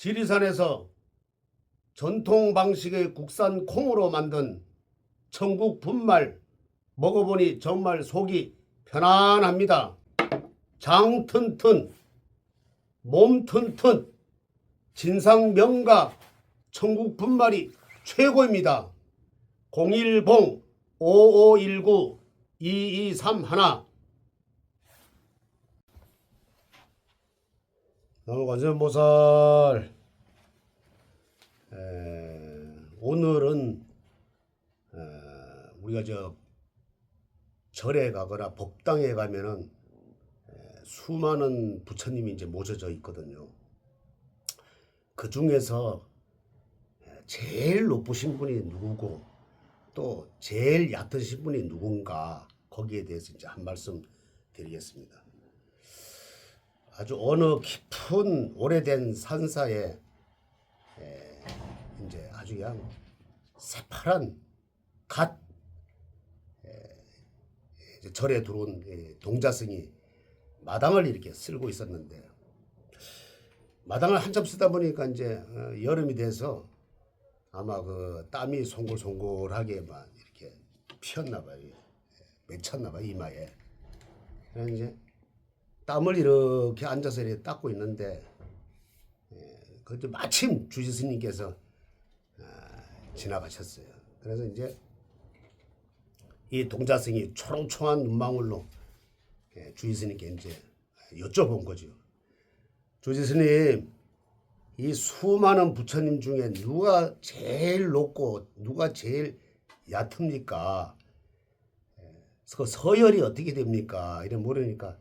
지리산에서 전통 방식의 국산 콩으로 만든 천국 분말 먹어보니 정말 속이 편안합니다. 장 튼튼, 몸 튼튼, 진상 명가 천국 분말이 최고입니다. 010-5519-2231 나무관세음보살. 오늘은 우리가 절에 가거나 법당에 가면은 수많은 부처님이 이제 모셔져 있거든요. 그 중에서 제일 높으신 분이 누구고 또 제일 얕으신 분이 누군가, 거기에 대해서 이제 한 말씀 드리겠습니다. 아주 어느 깊은 오래된 산사에 이제 아주 그냥 새파란 갓 절에 들어온 동자승이 마당을 이렇게 쓸고 있었는데, 마당을 한참 쓰다 보니까 이제 여름이 돼서 아마 그 땀이 송골송골하게만 이렇게 피었나 봐요. 맺혔나 봐요, 이마에. 그래서 이제 땀을 이렇게 앉아서 이렇게 닦고 있는데, 그때 마침 주지 스님께서 지나가셨어요. 그래서 이제 이 동자승이 초롱초롱한 눈망울로 주지 스님께 이제 여쭤본 거죠. 주지 스님, 이 수많은 부처님 중에 누가 제일 높고 누가 제일 얕습니까? 그 서열이 어떻게 됩니까? 이래 물으니까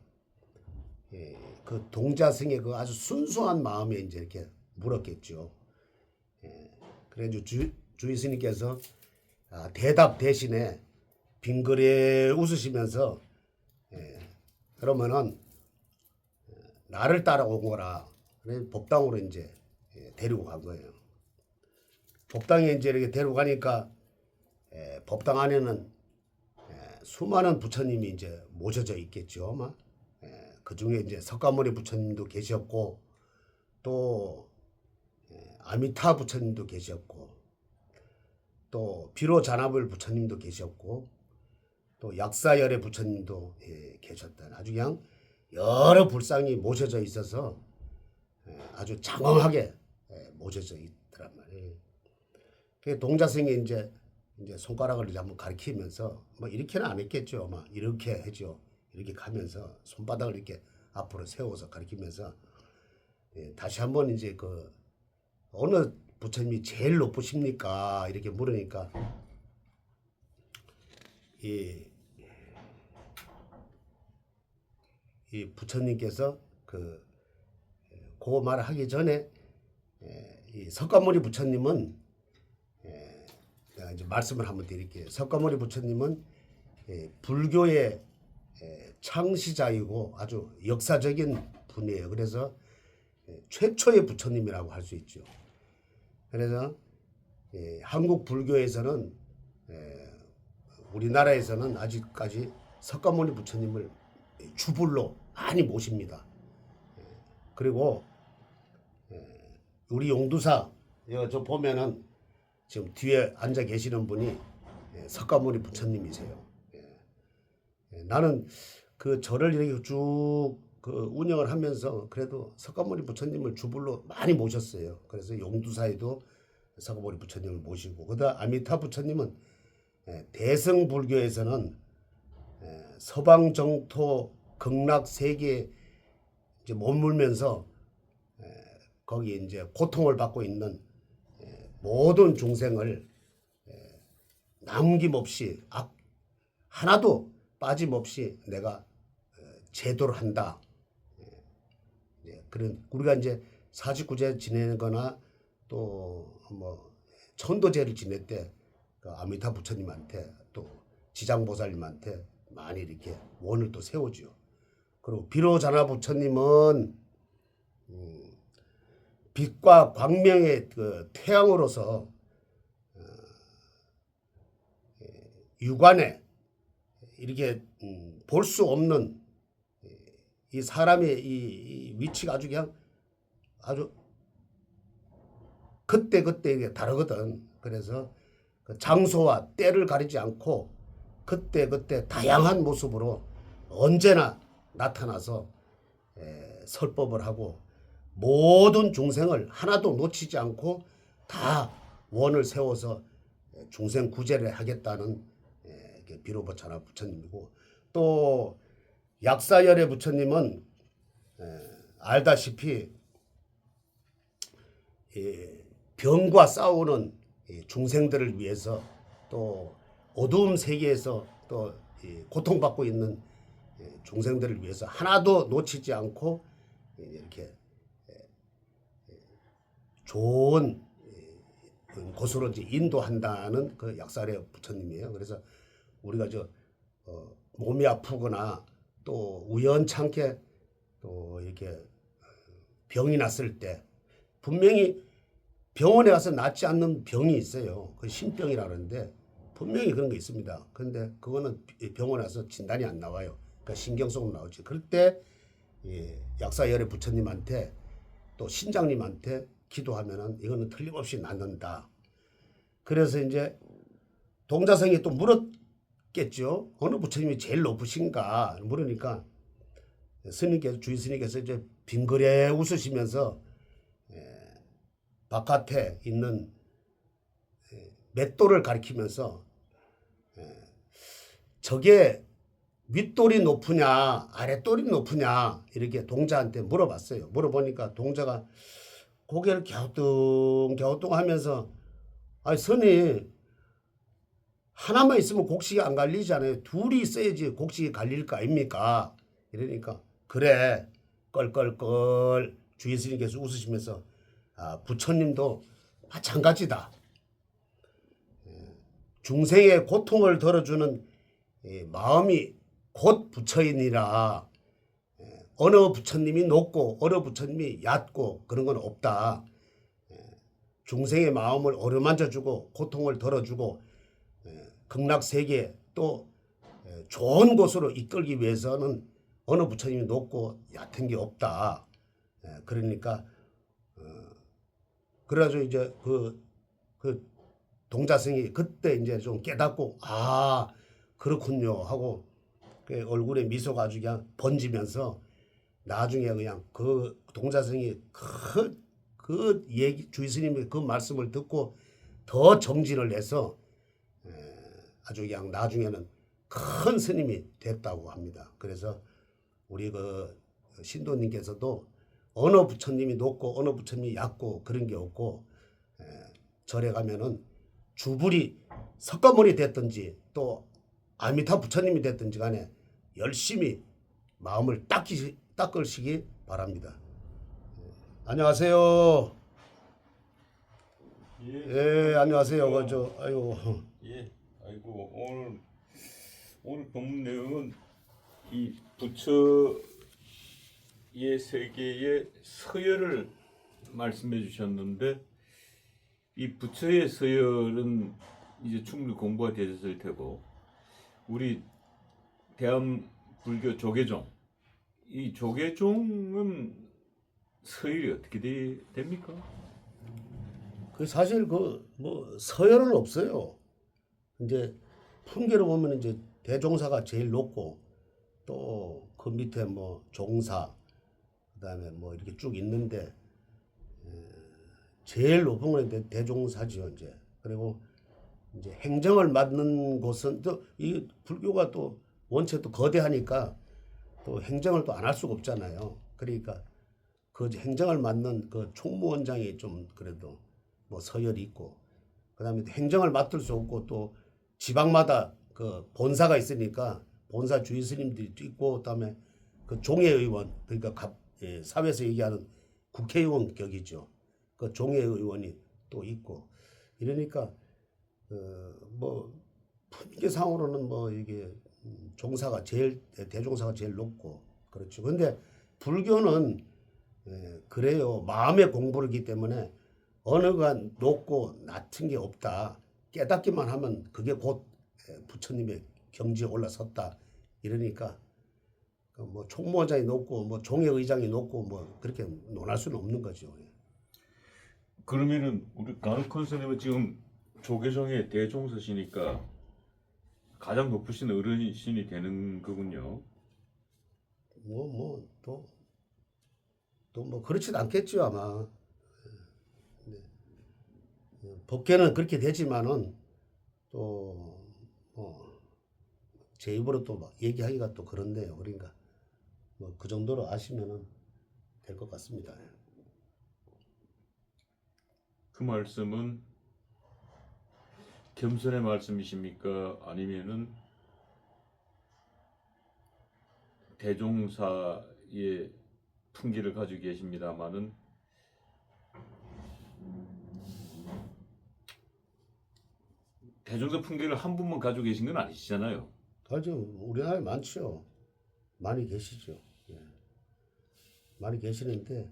그 동자승의 그 아주 순수한 마음에 이제 이렇게 물었겠죠. 그래서 주지 스님께서 대답 대신에 빙그레 웃으시면서 그러면은 나를 따라온 거라. 그래서 법당으로 이제 데리고 간 거예요. 법당에 이제 이렇게 데리고 가니까 법당 안에는 수많은 부처님이 이제 모셔져 있겠죠. 아마 그 중에 이제 석가모니 부처님도 계셨고, 또 아미타 부처님도 계셨고, 또 비로자나불 부처님도 계셨고, 또 약사열의 부처님도 계셨다. 아주 그냥 여러 불상이 모셔져 있어서 아주 장엄하게 모셔져 있더란 말이에요. 그 동자승이 이제 손가락을 이제 한번 가리키면서, 뭐 이렇게는 안 했겠죠. 막 이렇게 했죠. 이렇게 가면서 손바닥을 이렇게 앞으로 세워서 가리키면서 다시 한번 이제 그 어느 부처님이 제일 높으십니까? 이렇게 물으니까 이 부처님께서 그 말을 하기 전에 이 석가모니 부처님은 내가 이제 말씀을 한번 드릴게요. 석가모니 부처님은 불교의 창시자이고 아주 역사적인 분이에요. 그래서 최초의 부처님이라고 할 수 있죠. 그래서 한국 불교에서는 우리나라에서는 아직까지 석가모니 부처님을 주불로 많이 모십니다. 그리고 우리 용두사 저 보면은 지금 뒤에 앉아 계시는 분이 석가모니 부처님이세요. 나는 그 절을 이렇게 쭉 그 운영을 하면서 그래도 석가모니 부처님을 주불로 많이 모셨어요. 그래서 용두사에도 석가모니 부처님을 모시고, 그다음 아미타 부처님은 대승불교에서는 서방 정토 극락 세계에 이제 머물면서 거기 이제 고통을 받고 있는 모든 중생을 남김없이 하나도 빠짐없이 내가 제도를 한다. 그런 우리가 이제 49제 지내는 거나 또 뭐 천도제를 지낼 때 그 아미타 부처님한테 또 지장보살님한테 많이 이렇게 원을 또 세우죠. 그리고 비로자나 부처님은 빛과 광명의 그 태양으로서 육안에 이렇게 볼 수 없는 이 사람의 이 위치가 아주 그냥 아주 그때 이게 다르거든. 그래서 그 장소와 때를 가리지 않고 그때 다양한 모습으로 언제나 나타나서 설법을 하고 모든 중생을 하나도 놓치지 않고 다 원을 세워서 중생 구제를 하겠다는 비로보차나 부처님이고, 또 약사열의 부처님은 알다시피 병과 싸우는 중생들을 위해서, 또 어두움 세계에서 또 고통받고 있는 중생들을 위해서 하나도 놓치지 않고 이렇게 좋은 곳으로 이제 인도한다는 그 약사의 부처님이에요. 그래서 우리가 몸이 아프거나 또 우연찮게 또 이렇게 병이 났을 때 분명히 병원에 가서 낫지 않는 병이 있어요. 그 신병이라 그러는데 분명히 그런 게 있습니다. 그런데 그거는 병원에 가서 진단이 안 나와요. 그러니까 신경성으로 나오지. 그럴 때 약사열의 부처님한테 또 신장님한테 기도하면은 이거는 틀림없이 낫는다. 그래서 이제 동자성이 또 물었겠죠. 어느 부처님이 제일 높으신가 물으니까 스님께서, 주의 스님께서 이제 빙그레 웃으시면서 바깥에 있는 맷돌을 가리키면서 저게 윗돌이 높으냐 아랫돌이 높으냐 이렇게 동자한테 물어봤어요. 물어보니까 동자가 고개를 갸우뚱 하면서, 아니 선이 하나만 있으면 곡식이 안 갈리잖아요. 둘이 있어야지 곡식이 갈릴 거 아닙니까? 이러니까 그래 껄껄껄 주의 스님께서 웃으시면서, 아, 부처님도 마찬가지다. 중생의 고통을 덜어주는 마음이 곧 부처이니라. 어느 부처님이 높고 어느 부처님이 얕고 그런 건 없다. 중생의 마음을 어루만져주고 고통을 덜어주고 극락세계 또 좋은 곳으로 이끌기 위해서는 어느 부처님이 높고 얕은 게 없다. 그러니까 그래가지고 이제 그 동자승이 그때 이제 좀 깨닫고, 아 그렇군요 하고 그 얼굴에 미소가 아주 그냥 번지면서 나중에 그냥 그 동자승이 그 얘기 주의 스님의 그 말씀을 듣고 더 정진을 해서 아주 그냥 나중에는 큰 스님이 됐다고 합니다. 그래서 우리 그 신도님께서도 어느 부처님이 높고 어느 부처님이 얕고 그런 게 없고, 절에 가면은 주불이 석가모니 됐든지 또 아미타 부처님이 됐든지 간에 열심히 마음을 닦으시기 바랍니다. 안녕하세요. 예, 안녕하세요. 아이고. 예, 아이고 오늘 본문 내용은 이 부처의 세계의 서열을 말씀해 주셨는데, 이 부처의 서열은 이제 충분히 공부가 되셨을 테고, 우리 대한 불교 조계종, 이 조계종은 서열이 어떻게 됩니까? 그 사실 뭐 서열은 없어요. 이제 품계로 보면 이제 대종사가 제일 높고 또 그 밑에 뭐 종사, 그다음에 뭐 이렇게 쭉 있는데 제일 높은 건 대종사지요 이제. 그리고 이제 행정을 맡는 곳은 또 이 불교가 또 원체 또 거대하니까 또 행정을 또 안 할 수가 없잖아요. 그러니까 그 행정을 맡는 그 총무원장이 좀 그래도 뭐 서열이 있고, 그다음에 행정을 맡을 수 없고 또 지방마다 그 본사가 있으니까 본사 주의 스님들이 있고, 그다음에 그 종회의원, 그러니까 사회에서 얘기하는 국회의원 격이죠. 그 종회의원이 또 있고 이러니까 뭐 품계상으로는 뭐 이게 종사가 제일 대종사가 제일 높고 그렇죠. 근데 불교는 그래요. 마음의 공부이기 때문에 어느가 높고 낮은 게 없다. 깨닫기만 하면 그게 곧 부처님의 경지에 올라섰다. 이러니까 뭐 총무원장이 높고 뭐 종회의장이 높고 뭐 그렇게 논할 수는 없는 거죠. 그러면은 우리 간혹한 선생님은 지금 조계종의 대종사시니까 가장 높으신 어르신이 되는 거군요. 또 뭐 그렇진 않겠죠 아마. 법계는 그렇게 되지만은 또뭐 제 입으로 또 막 얘기하기가 또 그런데요. 그러니까 뭐 그 정도로 아시면은 될 것 같습니다. 그 말씀은 겸손의 말씀이십니까? 아니면은 대종사의 풍기를 가지고 계십니다마는 대종사 풍기를 한 분만 가지고 계신 건 아니시잖아요. 아주 우리나라에 많죠. 많이 계시죠. 예. 많이 계시는데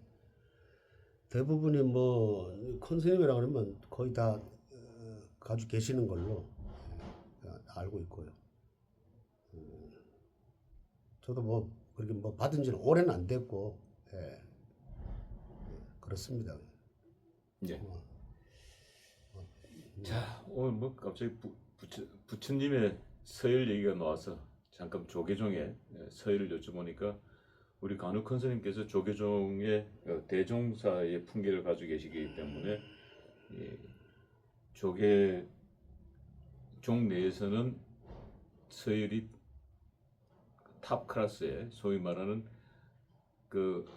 대부분이 뭐 컨스님이라 그러면 거의 다 가지고 계시는 걸로 알고 있고요. 저도 뭐 그렇게 뭐 받은 지는 오래는 안 됐고, 예. 그렇습니다. 예. 자, 오늘 뭐 갑자기 부처님의 서열 얘기가 나와서 잠깐 조계종의 서열을 여쭤보니까 우리 간혹 선생님께서 조계종의 대종사의 풍기를 가지고 계시기 때문에 조계종 내에서는 서열이 탑 클래스에 소위 말하는 그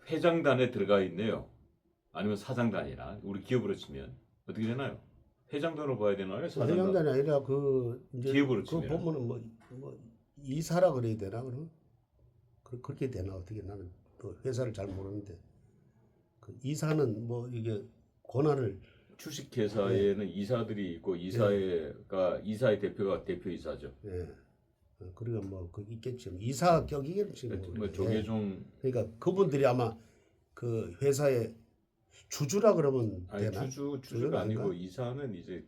회장단에 들어가 있네요. 아니면 사장단이나 우리 기업으로 치면 어떻게 되나요? 회장단으로 봐야 되나요? 사장단? 회장단이 아니라 그 이제 기업으로 그 치면 보면은 뭐 이사라 그래야 되나 그럼 그렇게 되나 어떻게 나는 또 회사를 잘 모르는데 그 이사는 뭐 이게 권한을 주식회사에는 이사들이 있고 이사의 대표가 대표이사죠. 예. 그러니까 뭐 그 있겠죠. 이사 격이겠지 뭐 조계종 그러니까 그분들이 아마 그 회사의 주주라 그러면 아니 되나? 주주가 아니고 아닌가? 이사는 이제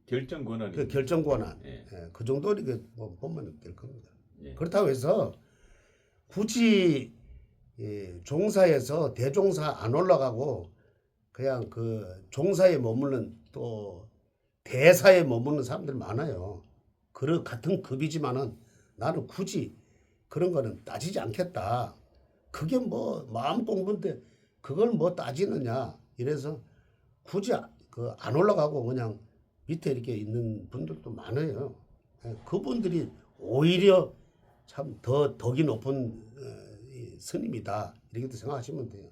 결정 권한이 그 결정 권한. 예. 예, 그 정도 이렇게 뭐 보면 될 겁니다. 예. 그렇다고 해서 굳이 종사에서 대종사 안 올라가고 그냥 그 종사에 머무는 또 대사에 머무는 사람들 많아요. 그 같은 급이지만은 나는 굳이 그런 거는 따지지 않겠다. 그게 뭐 마음 공부인데 그걸 뭐 따지느냐. 이래서 굳이 그 안 올라가고 그냥 밑에 이렇게 있는 분들도 많아요. 그분들이 오히려 참 더 덕이 높은 이 스님이다. 이렇게 생각하시면 돼요.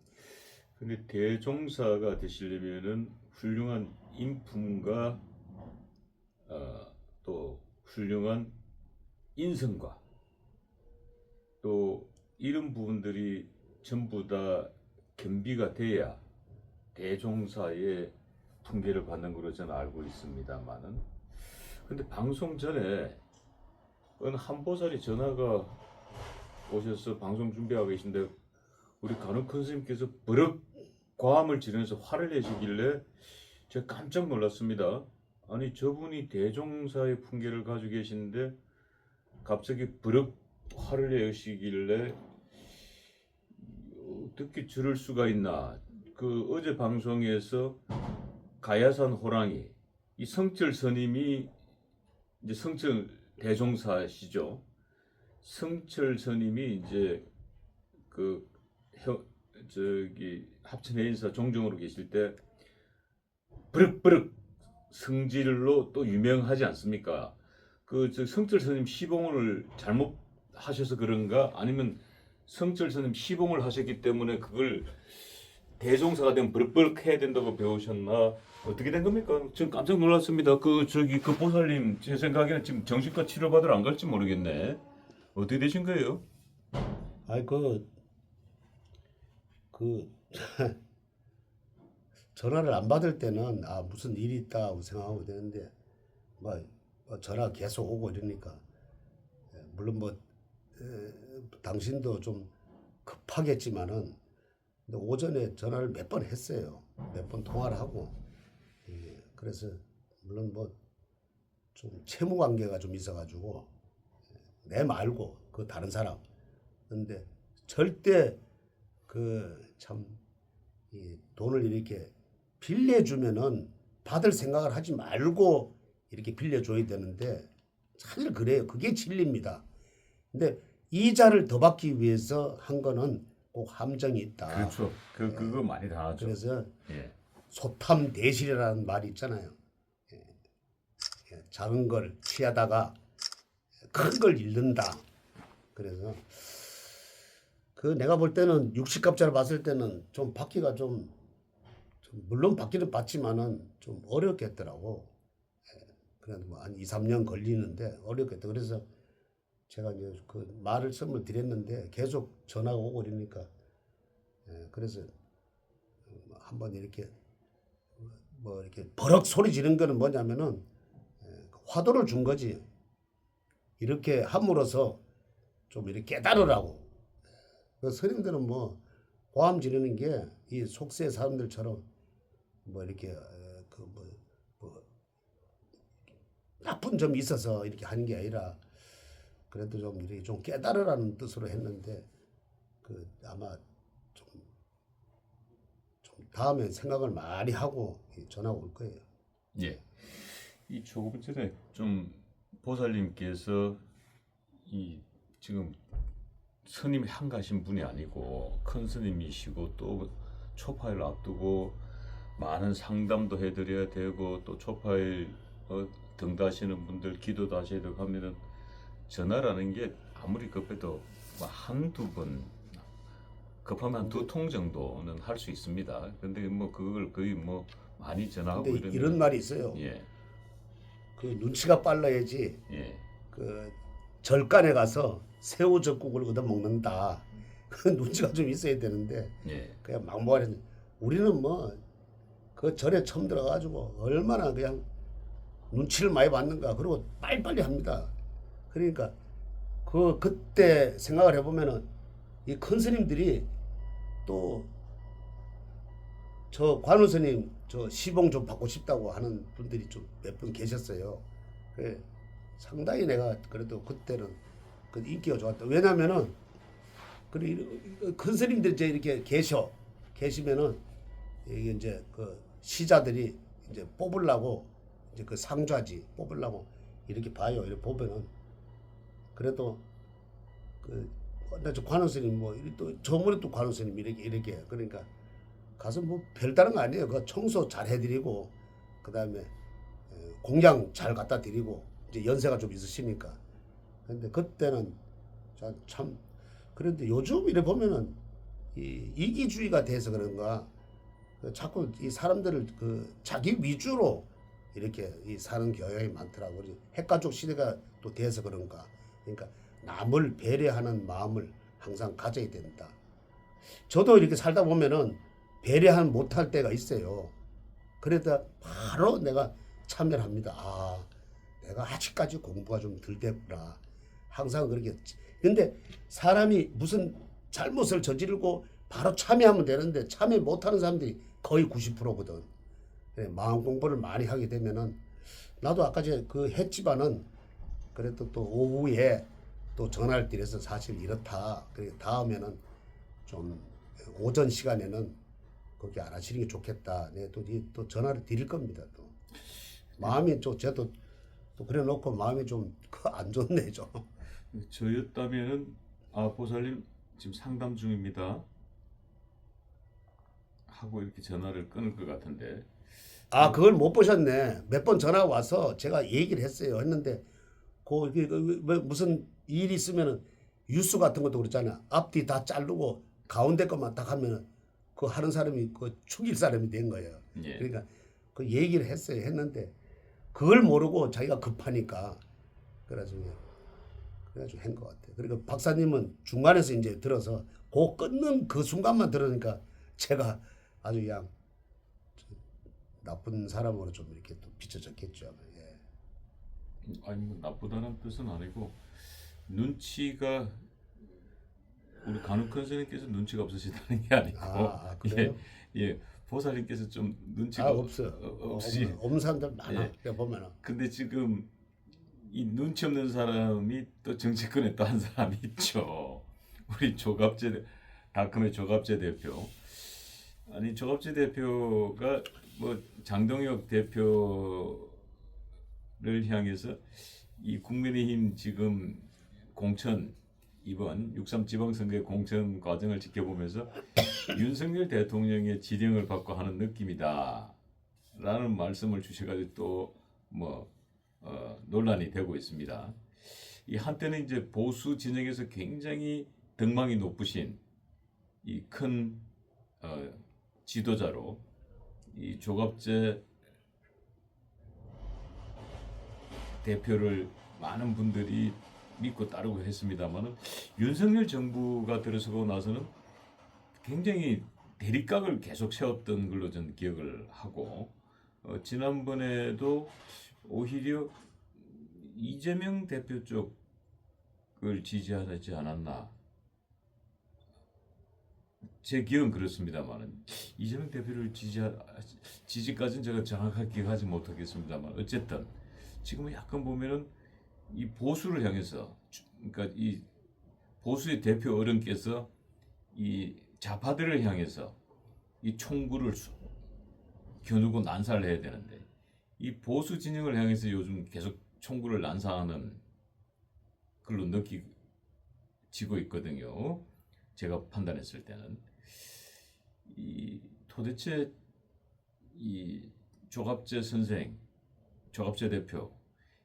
근데 대종사가 되시려면은 훌륭한 인품과 또 훌륭한 인성과 또 이런 부분들이 전부 다 겸비가 돼야 대종사의 풍계를 받는 걸로 저는 알고 있습니다만은 근데 방송 전에 어느 한보살이 전화가 오셔서 방송 준비하고 계신데 우리 간혹 큰 스님께서 버럭 과함을 지르면서 화를 내시길래 제가 깜짝 놀랐습니다. 아니 저분이 대종사의 풍계를 가지고 계시는데 갑자기 버럭 화를 내시길래 어떻게 저럴 수가 있나. 그 어제 방송에서 가야산 호랑이 이 성철 스님이 이제 성철 대종사시죠. 성철 스님이 이제 그 저기 합천 해인사 종정으로 계실 때 버럭버럭 성질로 또 유명하지 않습니까? 그 저 성철 스님 시봉을 잘못 하셔서 그런가 아니면 성철 스님 시봉을 하셨기 때문에 그걸 대종사가 되면 버럭버럭 해야 된다고 배우셨나 어떻게 된 겁니까? 지금 깜짝 놀랐습니다. 그 저기 그 보살님 제 생각에는 지금 정신과 치료받으러 안 갈지 모르겠네. 어떻게 되신 거예요? 아이 그 전화를 안 받을 때는 아 무슨 일이 있다고 생각하고 되는데 뭐 전화 계속 오고 이러니까 물론 뭐 당신도 좀 급하겠지만은 근데 오전에 전화를 몇 번 했어요. 몇 번 통화를 하고 그래서 물론 뭐 좀 채무 관계가 좀 있어가지고 내 말고 그 다른 사람 근데 절대 그 참 이 돈을 이렇게 빌려주면은 받을 생각을 하지 말고 이렇게 빌려줘야 되는데 사실 그래요. 그게 진리입니다. 근데 이자를 더 받기 위해서 한 거는 꼭 함정이 있다. 그렇죠. 그거 많이 당하죠. 그래서 예. 소탐대실이라는 말이 있잖아요. 작은 걸 취하다가 큰 걸 잃는다. 그래서 그 내가 볼 때는 60갑자를 봤을 때는 좀 받기가 좀 물론 받기는 받지만은 좀 어렵겠더라고. 그래도 뭐한 2, 3년 걸리는데 어렵겠다. 그래서 제가 이제 그 말을 선물 드렸는데 계속 전화가 오고 그러니까 그래서 한번 이렇게 뭐 이렇게 버럭 소리 지른 거는 뭐냐면은 화두를 준 거지. 이렇게 함으로써 좀 이렇게 깨달으라고. 그 스님들은 뭐 고함 지르는 게 이 속세 사람들처럼 뭐 이렇게 뭐 나쁜 점이 있어서 이렇게 하는 게 아니라 그래도 좀 이렇게 좀 깨달으라는 뜻으로 했는데 그 아마 좀 다음에 생각을 많이 하고 전화 올 거예요. 예. 이 조금 전에 좀 보살님께서 이 지금 스님이 한가신 분이 아니고 큰 스님이시고 또 초파일 앞두고 많은 상담도 해드려야 되고 또 초파일 등다시는 분들 기도도 하셔야 되고 하면은 전화라는 게 아무리 급해도 뭐 한두 번 급하면 한 2통 정도는 할 수 있습니다. 근데 뭐 그걸 거의 뭐 많이 전화하고 근데 이런 말이 있어요. 예. 그 눈치가 빨라야지 예. 그 절간에 가서 새우젓국을 얻어 먹는다. 그 눈치가 좀 있어야 되는데 예. 그냥 막무가내. 우리는 뭐 그 절에 처음 들어가지고 얼마나 그냥 눈치를 많이 받는가. 그리고 빨리빨리 합니다. 그러니까 그때 생각을 해보면은 이 큰 스님들이 또 저 관우 스님 저 시봉 좀 받고 싶다고 하는 분들이 좀 몇 분 계셨어요. 그래 상당히 내가 그래도 그때는 그 인기가 좋았다. 왜냐면은 큰 스님들 이제 이렇게 계시면은 이게 이제 그 시자들이 이제 뽑으려고 이제 그 상좌지 뽑으려고 이렇게 봐요. 이렇게 보면은 그래도 그 저 관우 스님 뭐 또 저번에 또 관우 스님 이렇게 그러니까 가서 뭐 별다른 거 아니에요. 그 청소 잘 해드리고 그 다음에 공양 잘 갖다 드리고 이제 연세가 좀 있으시니까. 근데 그때는 참 그런데 요즘 이래 보면은 이 이기주의가 돼서 그런가 자꾸 이 사람들을 그 자기 위주로 이렇게 이 사는 경향이 많더라고. 핵가족 시대가 또 돼서 그런가. 그러니까 남을 배려하는 마음을 항상 가져야 된다. 저도 이렇게 살다 보면은 배려하는 못할 때가 있어요. 그래도 바로 내가 참여를 합니다. 아, 내가 아직까지 공부가 좀 덜 됐구나. 항상 그렇게. 근데 사람이 무슨 잘못을 저지르고 바로 참여하면 되는데 참여 못하는 사람들이 거의 90%거든. 마음 공부를 많이 하게 되면은 나도 아까 그 했지만은 그래도 또 오후에 또 전화를 드려서 사실 이렇다. 그래 다음에는 좀 오전 시간에는 그렇게 안 하시는 게 좋겠다. 네, 또 전화를 드릴 겁니다. 또 마음이 좀 저도 또 그래 놓고 마음이 좀 안 좋네 좀. 저였다면은 아 보살님 지금 상담 중입니다 하고 이렇게 전화를 끊을 것 같은데. 아 그걸 못 보셨네. 몇 번 전화 와서 제가 얘기를 했어요. 했는데 무슨 일이 있으면은 뉴스 같은 것도 그렇잖아. 앞뒤 다 자르고 가운데 것만 딱 하면은 그 하는 사람이 그 죽일 사람이 된 거예요. 예. 그러니까 그 얘기를 했어요. 했는데 그걸 모르고 자기가 급하니까 그래가지고 한 것 같아요. 그리고 박사님은 중간에서 이제 들어서 그 끊는 그 순간만 들으니까 제가 아주 그냥 나쁜 사람으로 좀 이렇게 또 비춰졌겠죠. 예. 아니 뭐 나쁘다는 뜻은 아니고 눈치가 우리 간혹 큰 스님께서 눈치가 없으시다는 게 아니고 그래요? 예 보살님께서 좀 눈치가 없어요. 없이 없는 사람들 많아. 예. 보면은. 근데 지금 이 눈치 없는 사람이 또 정치권에 또 한 사람이 있죠. 우리 다크의 조갑재 대표. 아니 조갑재 대표가 뭐 장동혁 대표를 향해서 이 국민의힘 지금 공천 이번 6.3 지방선거의 공천 과정을 지켜보면서 윤석열 대통령의 지령을 받고 하는 느낌이다 라는 말씀을 주셔가지고 또 뭐 논란이 되고 있습니다. 이 한때는 이제 보수 진영에서 굉장히 등망이 높으신 이 큰 지도자로 이 조갑재 대표를 많은 분들이 믿고 따르고 했습니다만은 윤석열 정부가 들어서고 나서는 굉장히 대립각을 계속 세웠던 걸로 저는 기억을 하고 지난번에도 오히려 이재명 대표 쪽을 지지하지 않았나 제 기억은 그렇습니다만은 이재명 대표를 지지까지는 제가 정확하게 기억하지 못하겠습니다만 어쨌든 지금은 약간 보면은 이 보수를 향해서 그러니까 이 보수의 대표 어른께서 이 좌파들을 향해서 이 총구를 겨누고 난사를 해야 되는데 이 보수 진영을 향해서 요즘 계속 총구를 난사하는 걸로 느끼지고 있거든요. 제가 판단했을 때는 이 도대체 이 조갑재 선생, 조갑재 대표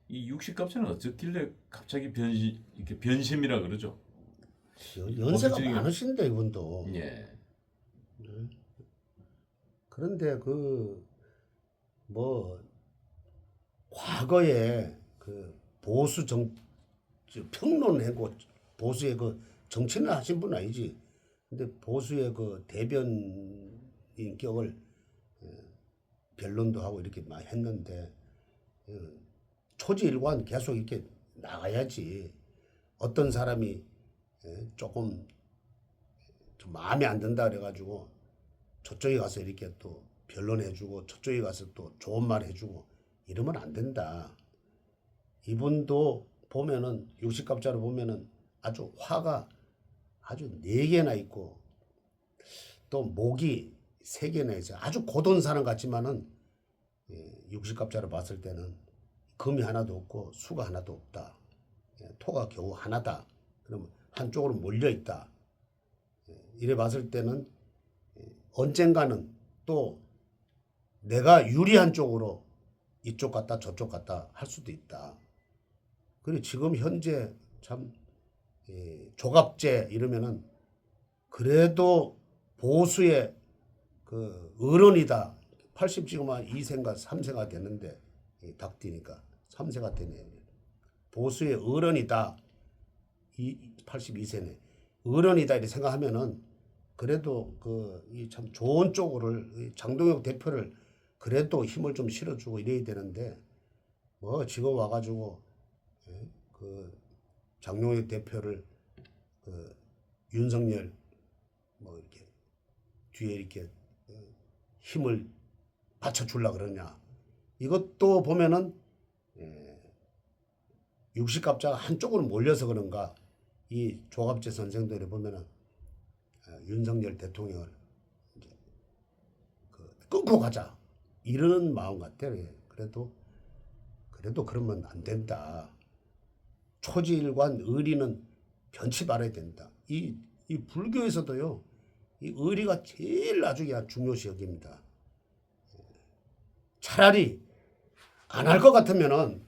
이 60갑자는 어떻길래 갑자기 이렇게 변심이라 그러죠? 연세가 보수적인- 많으신데 이분도. 예. 그런데 뭐 과거에 보수 평론하고 보수의 정치는 하신 분 아니지. 근데 보수의 대변인격을 변론도 하고 이렇게 많이 했는데 초지일관 계속 이렇게 나가야지. 어떤 사람이 조금 좀 마음에 안 든다 그래가지고 저쪽에 가서 이렇게 또 변론해주고 저쪽에 가서 또 좋은 말 해주고 이러면 안 된다. 이분도 보면은 60갑자로 보면은 아주 화가 아주 4개나 있고 또 목이 3개나 있어요. 아주 고돈 사람 같지만은 60갑자로 봤을 때는 금이 하나도 없고 수가 하나도 없다. 토가 겨우 하나다. 그러면 한쪽으로 몰려 있다. 이래 봤을 때는 언젠가는 또 내가 유리한 쪽으로 이쪽 갔다 저쪽 갔다 할 수도 있다. 그리고 지금 현재 참 조갑재 이러면은 그래도 보수의 어른이다. 80 지금 한 2세인가 3세가 됐는데 닭 뛰니까 3세가 되네. 보수의 어른이다. 82세네. 어른이다 이렇게 생각하면은 그래도 이 참 좋은 쪽으로 장동혁 대표를 그래도 힘을 좀 실어주고 이래야 되는데 뭐 지금 와가지고 장동혁 대표를 윤석열 뭐 이렇게 뒤에 이렇게 힘을 받쳐주려 그러냐. 이것도 보면은 60갑자가 한쪽으로 몰려서 그런가. 이 조갑재 선생들이 보면은 윤석열 대통령을 이제 끊고 가자 이런 마음 같아요. 그래도 그러면 안 된다. 초지일관 의리는 변치 말아야 된다. 이 불교에서도요. 이 의리가 제일 아주 중요시 여깁니다. 차라리 안 할 것 같으면은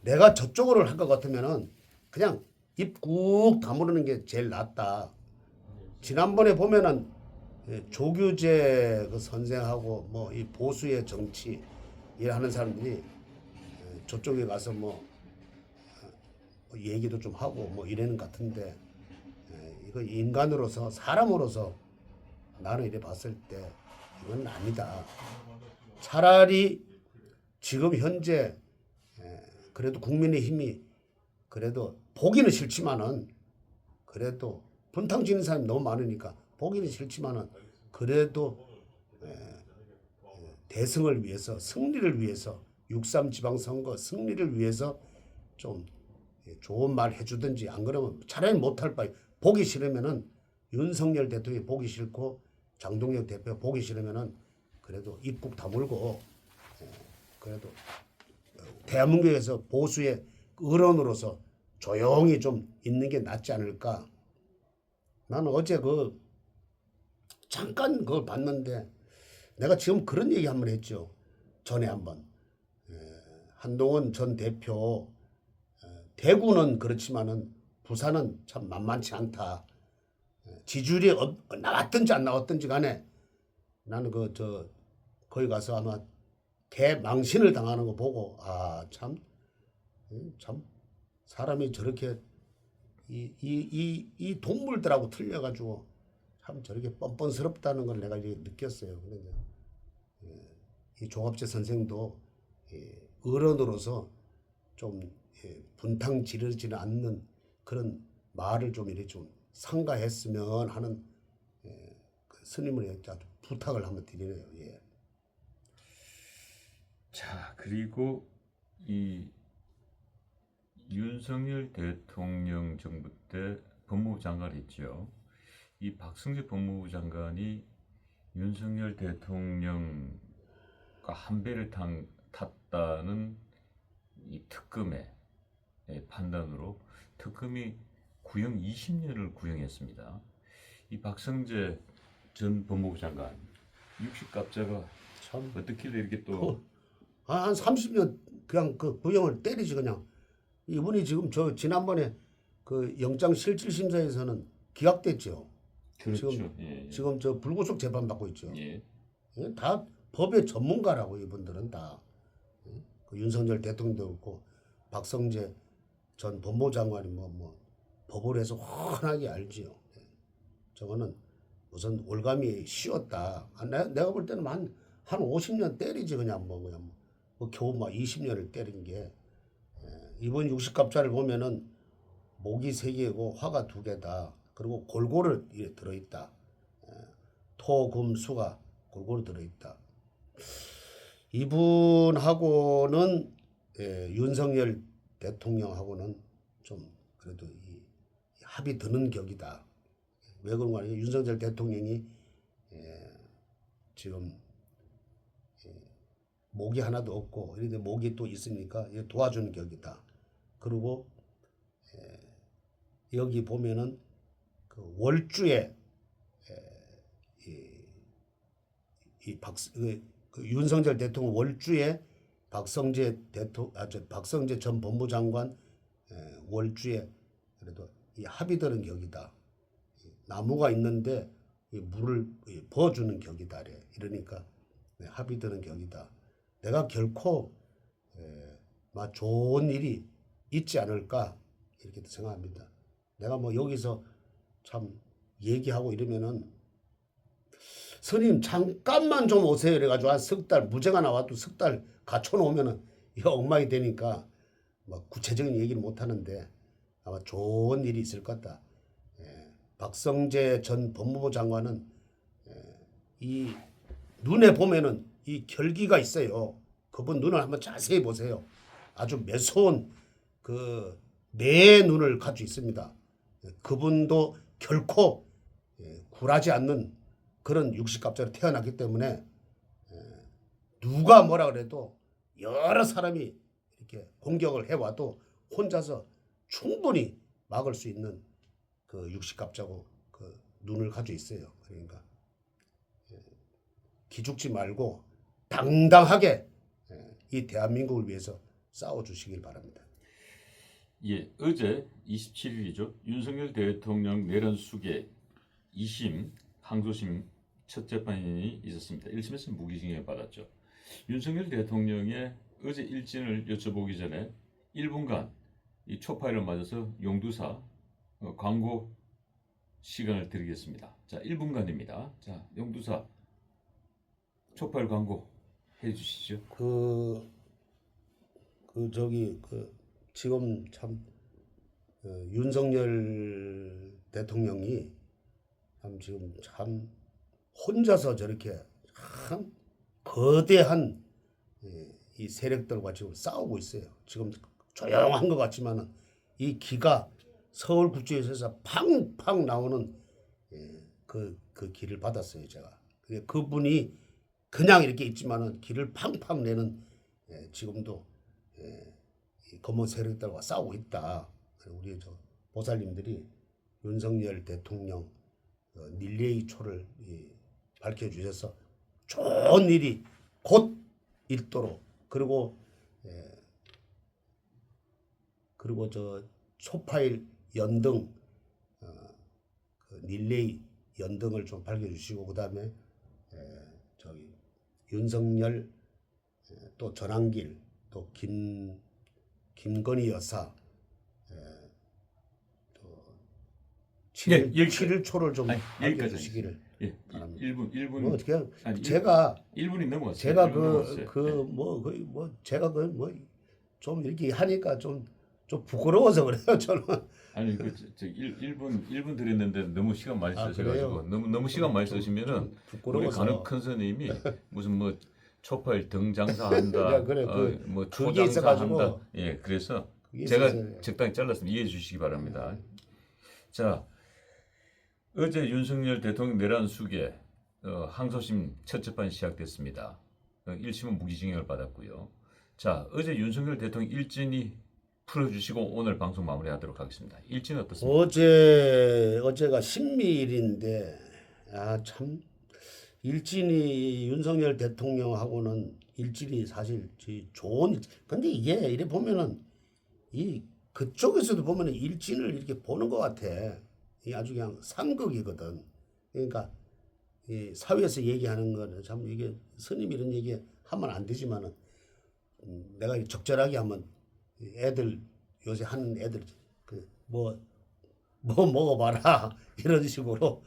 내가 저쪽으로 할 것 같으면은 그냥 입 꾹 다무르는 게 제일 낫다. 지난번에 보면은 조규재 선생하고 뭐 이 보수의 정치 일하는 사람들이 저쪽에 가서 뭐 얘기도 좀 하고 뭐 이러는 것 같은데 이거 인간으로서 사람으로서 나는 이래 봤을 때 이건 아니다. 차라리 지금 현재 그래도 국민의힘이 그래도 보기는 싫지만은 그래도 분탕 지는 사람이 너무 많으니까 보기는 싫지만은 그래도 대승을 위해서 승리를 위해서 6.3 지방선거 승리를 위해서 좀 좋은 말 해주든지 안 그러면 차라리 못할 바에 보기 싫으면은 윤석열 대통령이 보기 싫고 장동혁 대표 보기 싫으면은 그래도 입국 다물고 그래도 대한민국에서 보수의 어른으로서 조용히 좀 있는 게 낫지 않을까. 나는 어제 잠깐 그걸 봤는데 내가 지금 그런 얘기 한번 했죠. 전에 한번 한동훈 전 대표 대구는 그렇지만은 부산은 참 만만치 않다. 지지율이 나왔든지 안 나왔든지 간에 나는 거기 가서 아마 개망신을 당하는 거 보고 참 사람이 저렇게 이 동물들하고 틀려가지고 참 저렇게 뻔뻔스럽다는 걸 내가 이제 느꼈어요. 근데 이 종합제 선생도 어른으로서 좀 분탕 지르지는 않는 그런 말을 좀 이렇게 좀 상가했으면 하는 그 스님을 아주 부탁을 한번 드리네요. 예. 자, 그리고 이 윤석열 대통령 정부 때 법무부 장관 했죠. 이 박성재 법무부 장관이 윤석열 대통령과 한 배를 탔다는 이 특검의 판단으로 특검이 구형 20년을 구형했습니다. 이 박성재 전 법무부 장관 60갑자가 참 어떻길래 이렇게 또 한 30년 그냥 그 구형을 때리지 그냥. 이분이 지금 지난번에 그 영장 실질 심사에서는 기각됐죠. 그렇죠. 지금 불구속 재판 받고 있죠. 예. 다 법의 전문가라고 이분들은 다. 그 윤석열 대통령도 그렇고 박성재 전 법무부 장관이 뭐 법을 해서 훤하게 알지요. 저거는 무슨 올감이 쉬웠다. 내가 볼 때는 한 50년 때리지 그냥 겨우 20년을 때린 게 이번 60갑자를 보면은 목이 3개고 화가 2개다. 그리고 골고루 들어있다. 토, 금, 수가 골고루 들어있다. 이분하고는 윤석열 대통령하고는 좀 그래도 이 합이 드는 격이다. 왜 그런가 하면 윤석열 대통령이 지금 목이 하나도 없고 이런데 목이 또 있으니까 도와주는 격이다. 그리고 여기 보면은 그 월주에 그 윤석열 대통령 월주에 박성재 전 법무장관 월주에 그래도 이 합의 드는 격이다. 나무가 있는데 이 물을 부어주는 격이다. 이러니까 합의 드는 격이다. 내가 결코 좋은 일이 있지 않을까 이렇게 생각합니다. 내가 여기서 참 얘기하고 이러면은 스님 잠깐만 좀 오세요 이래가지고 한 석 달 무죄가 나와도 석 달 갖춰놓으면은 이거 엉망이 되니까 구체적인 얘기는 못하는데 아마 좋은 일이 있을 것 같다. 박성재 전 법무부 장관은 이 눈에 보면은 이 결기가 있어요. 그분 눈을 한번 자세히 보세요. 아주 매서운 내 눈을 가지고 있습니다. 그분도 결코 굴하지 않는 그런 60갑자로 태어났기 때문에 누가 뭐라 그래도 여러 사람이 이렇게 공격을 해와도 혼자서 충분히 막을 수 있는 그 60갑자고 그 눈을 가지고 있어요. 그러니까 기죽지 말고 당당하게 이 대한민국을 위해서 싸워주시길 바랍니다. 예, 어제 27일이죠. 윤석열 대통령 내란 수계 2심 항소심 첫 재판이 있었습니다. 1심에서 무기징역 받았죠. 윤석열 대통령의 어제 일진을 여쭤보기 전에 1분간 이 초파일을 맞아서 용두사 광고 시간을 드리겠습니다. 자, 1분간입니다. 자, 용두사 초파일 광고 해주시죠. 지금 참 윤석열 대통령이 참 혼자서 저렇게 참 거대한 이 세력들과 지금 싸우고 있어요. 지금 조용한 것 같지만은 이 기가 서울구치소에서 팡팡 나오는 그 기를 받았어요 제가. 그분이 그냥 이렇게 있지만은 기를 팡팡 내는 지금도 이 검은 세력들과 싸우고 있다. 우리 저 보살님들이 윤석열 대통령 릴레이 초를 밝혀주셔서 좋은 일이 곧 있도록 그리고 저 초파일 연등 그 릴레이 연등을 좀 밝혀주시고 그다음에 저기 윤석열 또 전환길 또 김건희 여사 또 예, 7일 초를 좀 아니, 밝혀주시기를 예, 바랍니다. 1분 뭐 어떻게 아니, 제가 1분이 넘었어요. 제가 1분 넘었어요. 제가 좀 이렇게 하니까 좀 부끄러워서 그래요 저는. 아니 저 1분 드렸는데 너무 시간 많이 아, 쓰셔가지고 그래요? 너무 시간 많이 쓰시면은 우리 부끄러워서. 간혹 큰 스님이 무슨 뭐 초파일 등장사한다, 야, 그래, 뭐 그게 있어가지고. 초장사한다. 예, 그래서 그게 제가 있어서요. 적당히 잘랐으면 이해해 주시기 바랍니다. 자, 어제 윤석열 대통령 내란 수계 항소심 첫 재판이 시작됐습니다. 1심은 무기징역을 받았고요. 자, 어제 윤석열 대통령 일진이 풀어주시고 오늘 방송 마무리하도록 하겠습니다. 일진 어떻습니까? 어제가 신미일인데 참 일진이 윤석열 대통령하고는 일진이 사실 좋은 근데 이게 이래 보면은 이 그쪽에서도 보면은 일진을 이렇게 보는 것 같아. 이 아주 그냥 상극이거든. 그러니까 이 사회에서 얘기하는 거는 참 이게 스님 이런 얘기 하면 안 되지만은 내가 적절하게 하면 애들 요새 하는 애들 뭐 먹어봐라 이런 식으로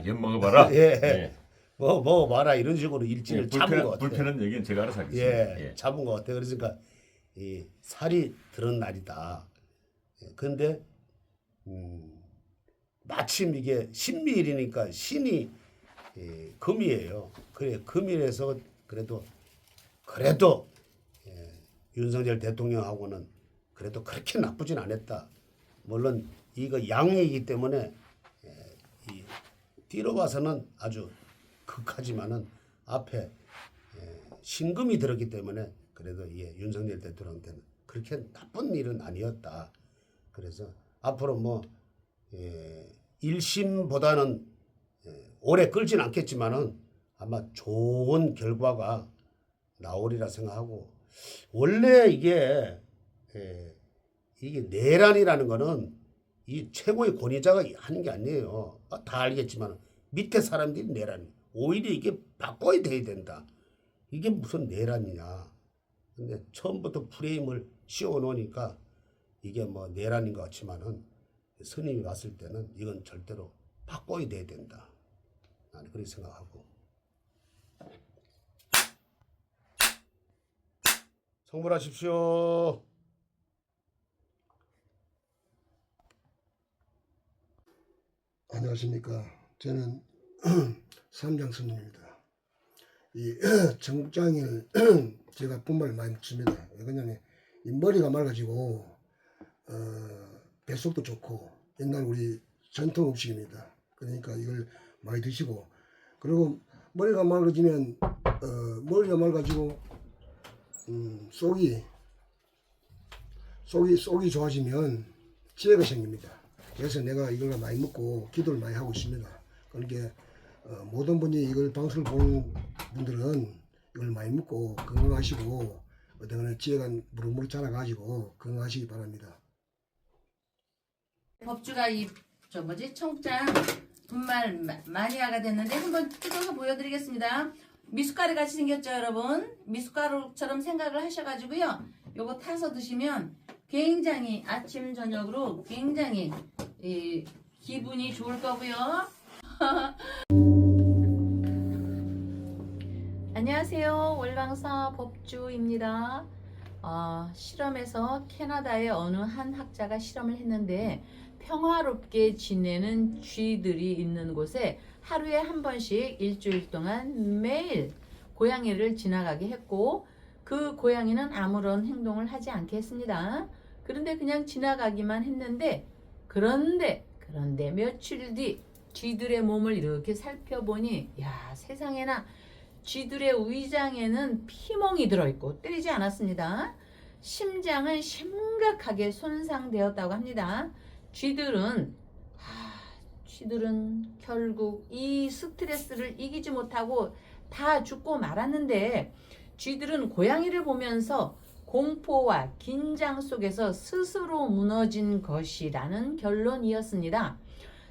연 먹어봐라. 예. 예. 뭐 먹어봐라 이런 식으로 일진을 잡은 것 같아. 불편한 얘기는 제가 알아서 하겠습니다. 예, 잡은 것 같아. 그러니까 이 살이 들은 날이다. 그런데 마침 이게 신미일이니까 신이 금이에요. 그래 금일에서 그래도 윤석열 대통령하고는 그래도 그렇게 나쁘진 않았다. 물론 이거 양이기 때문에 뒤로 봐서는 아주 극하지만은 앞에 신금이 들었기 때문에 그래도 윤석열 대통령한테는 그렇게 나쁜 일은 아니었다. 그래서 앞으로 뭐 1심보다는 오래 끌진 않겠지만은 아마 좋은 결과가 나오리라 생각하고 원래 이게 내란이라는 거는 이 최고의 권위자가 하는 게 아니에요. 다 알겠지만 밑에 사람들이 내란이 오히려 이게 바꿔야 돼야 된다. 이게 무슨 내란이냐. 근데 처음부터 프레임을 씌워 놓으니까 이게 뭐 내란인 것 같지만은 스님이 봤을 때는 이건 절대로 바꿔야 돼야 된다. 나는 그렇게 생각하고. 성불하십시오. 안녕하십니까. 저는 삼장 스님입니다. 이 청국장을 제가 분말을 많이 먹습니다. 왜냐면 이 머리가 맑아지고 뱃속도 좋고 옛날 우리 전통 음식입니다. 그러니까 이걸 많이 드시고 그리고 머리가 맑아지면 머리가 맑아지고 속이 좋아지면 지혜가 생깁니다. 그래서 내가 이걸 많이 먹고 기도를 많이 하고 있습니다. 그러니까 모든 분이 이걸 방송을 보는 분들은 이걸 많이 먹고 건강하시고 어떤 지혜가 무럭무럭 자라가지고 건강하시기 바랍니다. 법주가 청국장 분말 마니아가 됐는데 한번 뜯어서 보여드리겠습니다. 미숫가루 같이 생겼죠, 여러분? 미숫가루처럼 생각을 하셔가지고요. 요거 타서 드시면 굉장히 아침 저녁으로 굉장히 기분이 좋을 거고요. 안녕하세요. 월광사 법주입니다. 실험에서 캐나다의 어느 한 학자가 실험을 했는데 평화롭게 지내는 쥐들이 있는 곳에 하루에 한 번씩 일주일 동안 매일 고양이를 지나가게 했고 그 고양이는 아무런 행동을 하지 않게 했습니다. 그런데 그냥 지나가기만 했는데 그런데 며칠 뒤 쥐들의 몸을 이렇게 살펴보니 야 세상에나 쥐들의 위장에는 피멍이 들어있고 때리지 않았습니다. 심장은 심각하게 손상되었다고 합니다. 쥐들은 결국 이 스트레스를 이기지 못하고 다 죽고 말았는데 쥐들은 고양이를 보면서 공포와 긴장 속에서 스스로 무너진 것이라는 결론이었습니다.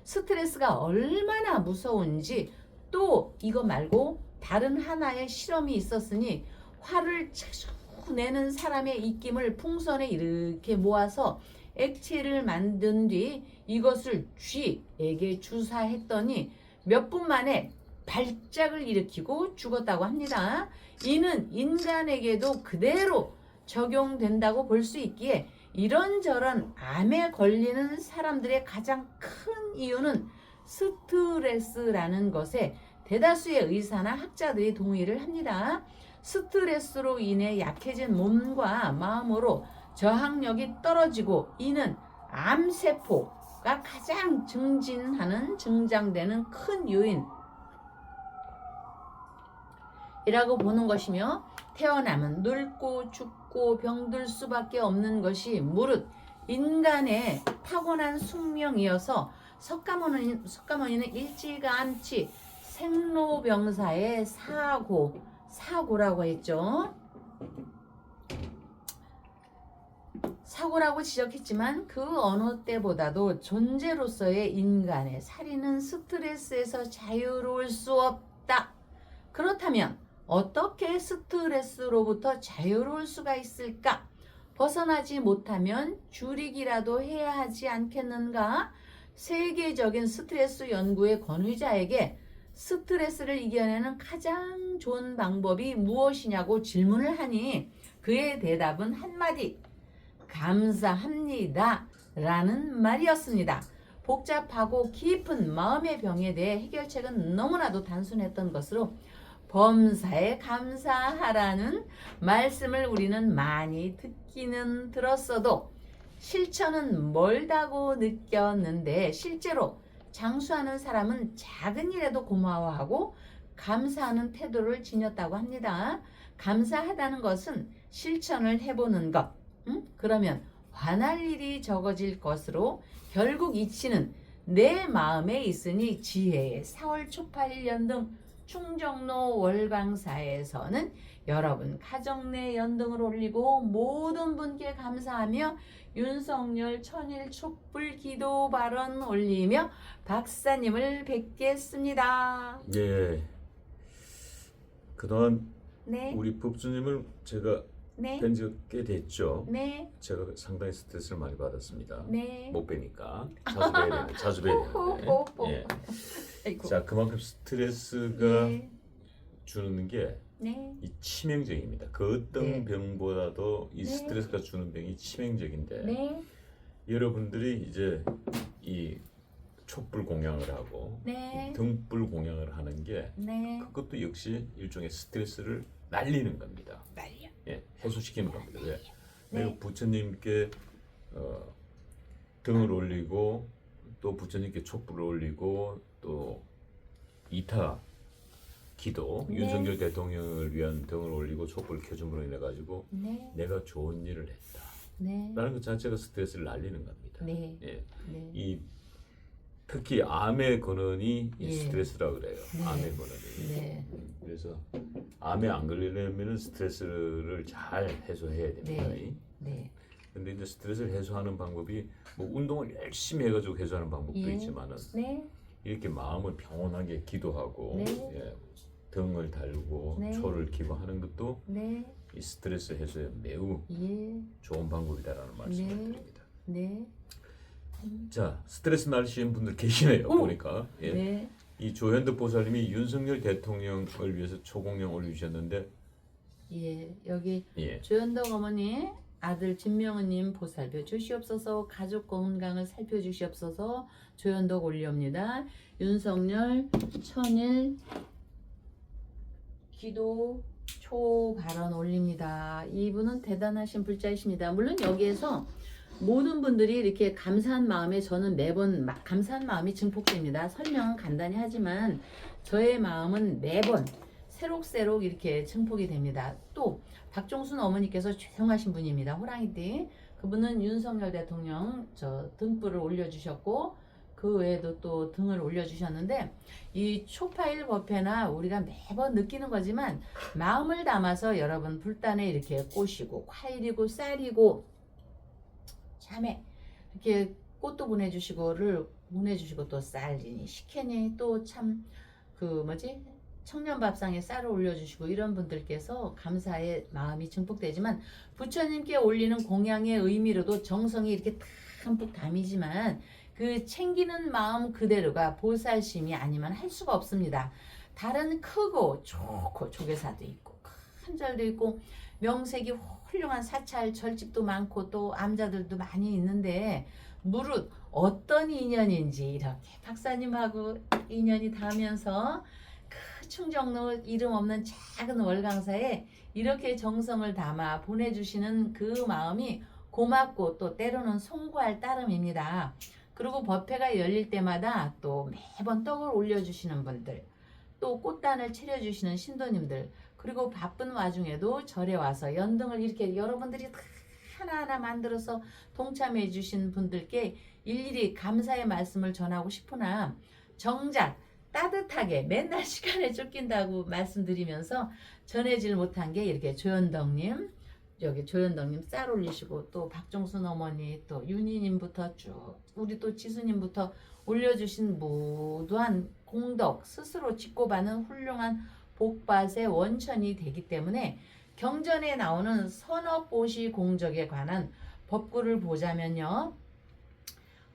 스트레스가 얼마나 무서운지 또 이거 말고 다른 하나의 실험이 있었으니 화를 자주 내는 사람의 입김을 풍선에 이렇게 모아서 액체를 만든 뒤 이것을 쥐에게 주사했더니 몇 분 만에 발작을 일으키고 죽었다고 합니다. 이는 인간에게도 그대로 적용된다고 볼 수 있기에 이런저런 암에 걸리는 사람들의 가장 큰 이유는 스트레스라는 것에 대다수의 의사나 학자들이 동의를 합니다. 스트레스로 인해 약해진 몸과 마음으로 저항력이 떨어지고 이는 암세포가 가장 증진되는 큰 요인이라고 보는 것이며 태어나면 늙고 죽고 병들 수밖에 없는 것이 무릇 인간의 타고난 숙명이어서 석가모니는 일찌감치 생로병사의 사고라고 했죠. 사고라고 지적했지만 그 어느 때보다도 존재로서의 인간의 살인은 스트레스에서 자유로울 수 없다. 그렇다면 어떻게 스트레스로부터 자유로울 수가 있을까? 벗어나지 못하면 줄이기라도 해야 하지 않겠는가? 세계적인 스트레스 연구의 권위자에게 스트레스를 이겨내는 가장 좋은 방법이 무엇이냐고 질문을 하니 그의 대답은 한마디 감사합니다 라는 말이었습니다. 복잡하고 깊은 마음의 병에 대해 해결책은 너무나도 단순했던 것으로 범사에 감사하라는 말씀을 우리는 많이 듣기는 들었어도 실천은 멀다고 느꼈는데 실제로 장수하는 사람은 작은 일에도 고마워하고 감사하는 태도를 지녔다고 합니다. 감사하다는 것은 실천을 해보는 것. 그러면 화날 일이 적어질 것으로 결국 이치는 내 마음에 있으니 지혜의 4월 초파일 연등 충정로 월광사에서는 여러분 가정 내 연등을 올리고 모든 분께 감사하며 윤석열 천일 촛불 기도 발언 올리며 박사님을 뵙겠습니다. 예. 그동안 네. 우리 법주님을 제가 네. 뵌 지 꽤 됐죠. 네. 제가 상당히 스트레스를 많이 받았습니다. 네. 못 뵈니까 자주 뵈야 되는데. 예. 아이고. 자, 그만큼 스트레스가 네. 주는 게 네. 이 치명적입니다. 그 어떤 네. 병보다도 이 네. 스트레스가 주는 병이 치명적인데 네. 여러분들이 이제 이 촛불 공양을 하고 네. 등불 공양을 하는 게 네. 그것도 역시 일종의 스트레스를 날리는 겁니다. 말이요. 예, 해소시키는 겁니다. 왜? 네. 내가 부처님께 등을 올리고 또 부처님께 촛불을 올리고 또 이타 기도 네. 윤석열 대통령을 위한 등을 올리고 촛불을 켜줌으로 인해 가지고 네. 내가 좋은 일을 했다. 네. 라는 것 자체가 스트레스를 날리는 겁니다. 네. 예. 네. 이 특히 암의 근원이 이 예. 스트레스라고 그래요. 네. 암의 근원이. 네. 그래서 암에 안 걸리려면 스트레스를 잘 해소해야 됩니다. 네. 네. 근데 이제 스트레스를 해소하는 방법이 뭐 운동을 열심히 해가지고 해소하는 방법도 예. 있지만은 네. 이렇게 마음을 평온하게 기도하고 네. 예, 등을 달고 네. 초를 켜고 하는 것도 네. 이 스트레스 해소에 매우 예. 좋은 방법이다라는 말씀을 네. 드립니다. 네. 자, 스트레스 날리시는 분들 계시네요. 보니까 예. 네. 이 조현득 보살님이 윤석열 대통령을 위해서 초공양 올려주셨는데 예. 여기 예. 조현덕 어머니 아들 진명은님 보살펴 주시옵소서. 가족 건강을 살펴주시옵소서. 조현덕 올려옵니다. 윤석열 천일 기도 초 발언 올립니다. 이분은 대단하신 불자이십니다. 물론 여기에서 모든 분들이 이렇게 감사한 마음에 저는 매번 감사한 마음이 증폭됩니다. 설명은 간단히 하지만 저의 마음은 매번 새록새록 이렇게 증폭이 됩니다. 또 박종순 어머니께서 죄송하신 분입니다. 호랑이띠. 그분은 윤석열 대통령 저 등불을 올려주셨고 그 외에도 또 등을 올려주셨는데 이 초파일 법회나 우리가 매번 느끼는 거지만 마음을 담아서 여러분 불단에 이렇게 꽃이고 과일이고 쌀이고 참외 이렇게 꽃도 보내주시고 또 쌀이니 식혜니 또 참 그 뭐지 청년밥상에 쌀을 올려주시고 이런 분들께서 감사의 마음이 증폭되지만 부처님께 올리는 공양의 의미로도 정성이 이렇게 듬뿍 담이지만 그 챙기는 마음 그대로가 보살심이 아니면 할 수가 없습니다. 다른 크고 좋고 조계사도 있고 큰 절도 있고 명색이 훌륭한 사찰 절집도 많고 또 암자들도 많이 있는데 무릇 어떤 인연인지 이렇게 박사님하고 인연이 닿으면서 그 충정로 이름 없는 작은 월강사에 이렇게 정성을 담아 보내주시는 그 마음이 고맙고 또 때로는 송구할 따름입니다. 그리고 법회가 열릴 때마다 또 매번 떡을 올려주시는 분들 또 꽃단을 차려주시는 신도님들 그리고 바쁜 와중에도 절에 와서 연등을 이렇게 여러분들이 다 하나하나 만들어서 동참해 주신 분들께 일일이 감사의 말씀을 전하고 싶으나 정작 따뜻하게 맨날 시간에 쫓긴다고 말씀드리면서 전해질 못한 게 이렇게 조현덕님 여기 조현덕님 쌀 올리시고 또 박종순 어머니 또 윤희님부터 쭉 우리 또 지수님부터 올려주신 무도한 공덕 스스로 짓고 받는 훌륭한 복밭의 원천이 되기 때문에 경전에 나오는 선업보시 공적에 관한 법구를 보자면요.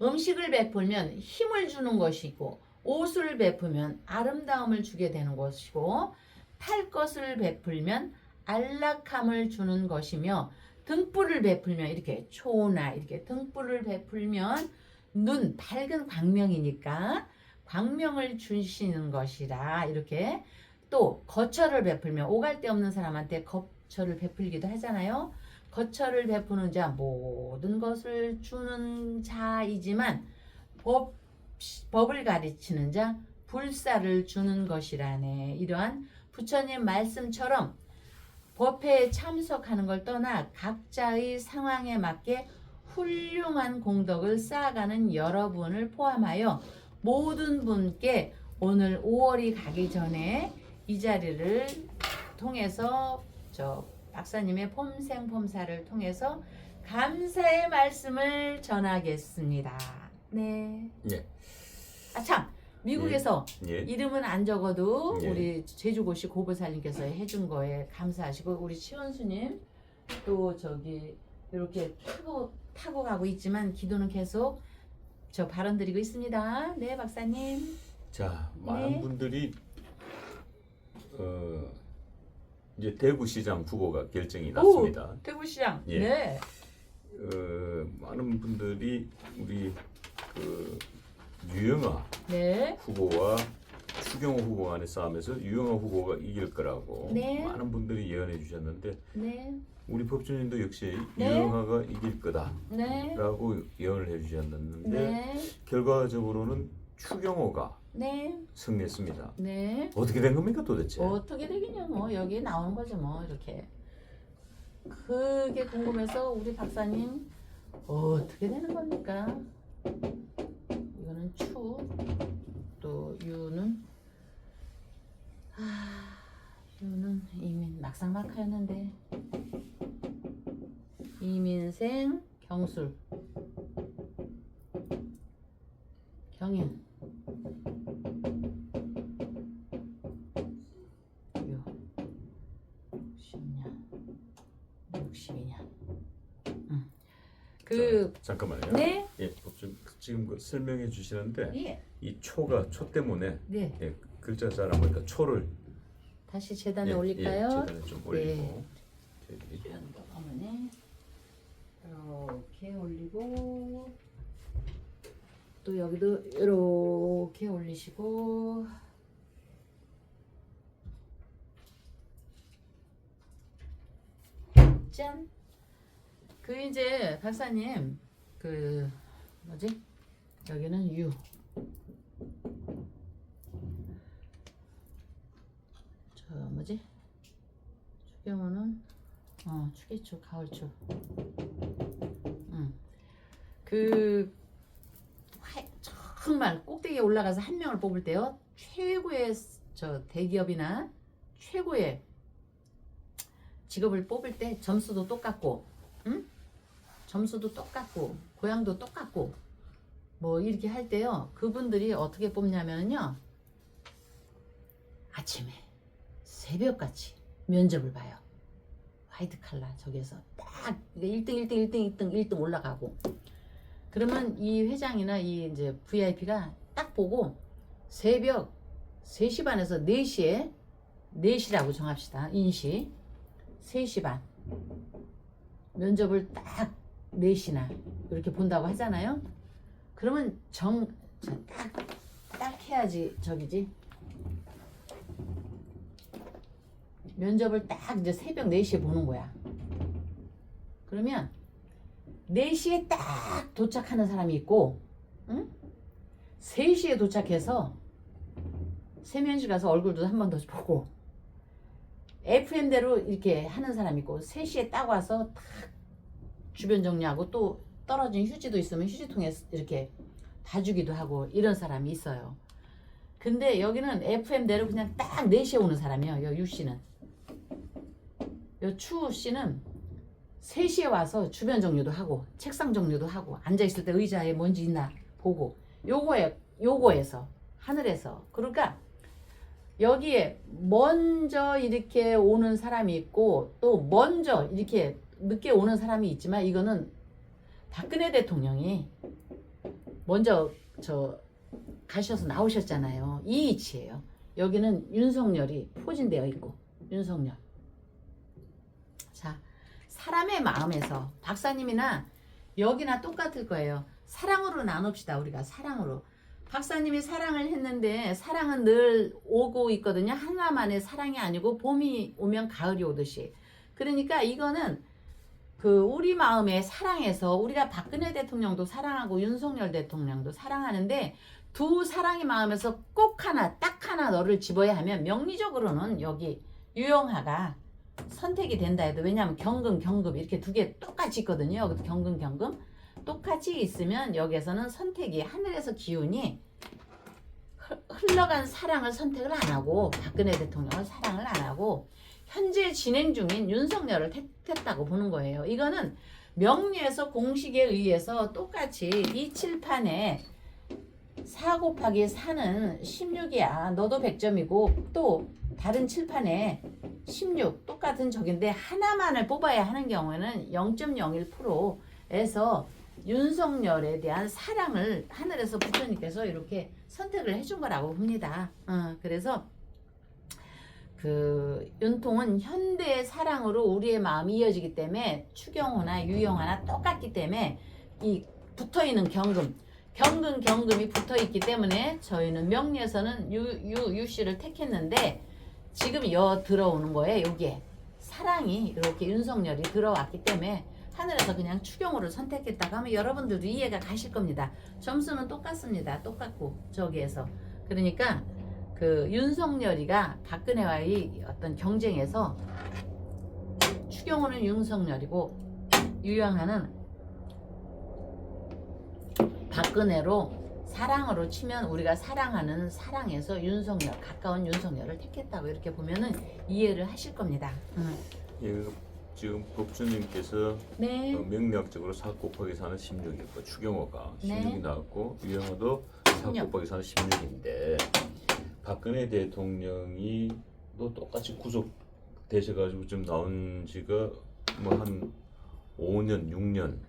음식을 베풀면 힘을 주는 것이고 옷을 베풀면 아름다움을 주게 되는 것이고 탈 것을 베풀면 안락함을 주는 것이며 등불을 베풀면 이렇게 초나 이렇게 등불을 베풀면 눈 밝은 광명이니까 광명을 주시는 것이라 이렇게 또 거처를 베풀면 오갈 데 없는 사람한테 거처를 베풀기도 하잖아요. 거처를 베푸는 자 모든 것을 주는 자이지만 법을 가르치는 자 불사를 주는 것이라네. 이러한 부처님 말씀처럼 법회에 참석하는 걸 떠나 각자의 상황에 맞게 훌륭한 공덕을 쌓아가는 여러분을 포함하여 모든 분께 오늘 5월이 가기 전에 이 자리를 통해서 저 박사님의 폼생폼사를 통해서 감사의 말씀을 전하겠습니다. 네. 예. 아참 미국에서 예. 이름은 안 적어도 예. 우리 제주고시 고보살님께서 해준 거에 감사하시고 우리 시원수님 또 저기 이렇게 타고 가고 있지만 기도는 계속 저 발언 드리고 있습니다. 네 박사님. 자, 많은 네. 분들이 이제 대구시장 후보가 결정이 났습니다. 대구시장. 예. 네. 많은 분들이 우리 그 유영아 네. 후보와 추경호 후보 간의 싸움에서 유영아 후보가 이길 거라고 네. 많은 분들이 예언해 주셨는데 네. 우리 법조인도 역시 네. 유영아가 이길 네. 거다라고 예언을 해 주셨는데 네. 결과적으로는 추경호가 네. 승리했습니다. 네. 어떻게 된 겁니까 도대체? 어떻게 되겠냐 뭐 여기 나오는 거죠 뭐 이렇게 그게 궁금해서 우리 박사님 어떻게 되는 겁니까? 이거는 추 또 유는 유는 이민 막상막하였는데 이민생 경술 경인 요 10년 62년 그 잠깐만요. 네? 예, 지금 그 설명해 주시는데 예. 이 초가 초 때문에 네. 예, 글자 잘 안 보니까 초를 다시 재단에 예, 올릴까요? 예, 재단에 좀 올리고 네. 저기 주연덕 어머니 이렇게 올리고 또 여기도 이렇게 올리시고 짠! 그 이제 박사님 그 뭐지? 여기는 유. 저 뭐지? 추경호는 추계추, 가을추. 그 정말 꼭대기에 올라가서 한 명을 뽑을 때요, 최고의 저 대기업이나 최고의 직업을 뽑을 때 점수도 똑같고, 점수도 똑같고, 고향도 똑같고, 뭐 이렇게 할 때요, 그분들이 어떻게 뽑냐면요, 아침에 새벽같이 면접을 봐요. 화이트 칼라 저기에서 딱 1등 올라가고, 그러면 이 회장이나 이 이제 VIP가 딱 보고 새벽 3시 반에서 4시에, 4시라고 정합시다. 인시 3시 반 면접을 딱 4시나 이렇게 본다고 하잖아요. 그러면 딱 해야지 저기지. 면접을 딱 이제 새벽 4시에 보는 거야. 그러면 4시에 딱 도착하는 사람이 있고, 3시에 도착해서 세면실 가서 얼굴도 한 번 더 보고, FM대로 이렇게 하는 사람이 있고, 3시에 딱 와서 딱 주변 정리하고, 또 떨어진 휴지도 있으면 휴지통에 이렇게 봐주기도 하고, 이런 사람이 있어요. 근데 여기는 FM대로 그냥 딱 4시에 오는 사람이에요. 요 유씨는. 요 추씨는 3시에 와서 주변 정리도 하고, 책상 정리도 하고, 앉아있을 때 의자에 먼지 있나 보고, 요거에서, 하늘에서. 그러니까 여기에 먼저 이렇게 오는 사람이 있고, 또 먼저 이렇게 늦게 오는 사람이 있지만, 이거는 박근혜 대통령이 먼저 가셔서 나오셨잖아요. 이 위치예요. 여기는 윤석열이 포진되어 있고, 윤석열. 자, 사람의 마음에서, 박사님이나 여기나 똑같을 거예요. 사랑으로 나눕시다. 우리가 사랑으로. 박사님이 사랑을 했는데, 사랑은 늘 오고 있거든요. 하나만의 사랑이 아니고 봄이 오면 가을이 오듯이. 그러니까 이거는 우리 마음의 사랑에서, 우리가 박근혜 대통령도 사랑하고 윤석열 대통령도 사랑하는데, 두 사랑의 마음에서 꼭 하나, 딱 하나 너를 집어야 하면, 명리적으로는 여기 유영하가 선택이 된다 해도, 왜냐하면 경금 이렇게 두 개 똑같이 있거든요. 여기도 경금 똑같이 있으면 여기에서는 선택이, 하늘에서 기운이 흘러간 사랑을 선택을 안 하고, 박근혜 대통령을 사랑을 안 하고 현재 진행 중인 윤석열을 택했다고 보는 거예요. 이거는 명리에서 공식에 의해서 똑같이 이 칠판에 4 곱하기 4는 16이야. 너도 100점이고 또 다른 칠판에 16 똑같은 적인데, 하나만을 뽑아야 하는 경우에는 0.01%에서 윤석열에 대한 사랑을 하늘에서 부처님께서 이렇게 선택을 해준 거라고 봅니다. 그래서 윤통은 현대의 사랑으로 우리의 마음이 이어지기 때문에, 추경호나 유영하나 똑같기 때문에, 이 붙어있는 경금이 붙어있기 때문에 저희는 명리에서는 유씨를 택했는데, 지금 들어오는 거예요. 여기에 사랑이 이렇게 윤석열이 들어왔기 때문에 하늘에서 그냥 추경호를 선택했다고 하면 여러분들도 이해가 가실 겁니다. 점수는 똑같습니다. 똑같고 저기에서. 그러니까 윤석열이가 박근혜와의 어떤 경쟁에서, 추경호는 윤석열이고 유영하는 박근혜로, 사랑으로 치면 우리가 사랑하는 사랑에서 윤석열, 가까운 윤석열을 택했다고 이렇게 보면은 이해를 하실 겁니다. 예, 지금 법주님께서 네. 명리학적으로 4 곱하기 4는 16이고, 추경호가 16이 네. 나왔고, 유영호도 4 16. 곱하기 4는 16인데, 박근혜 대통령이 또 똑같이 구속되셔가지고 좀 나온 지가 뭐 한 5년, 6년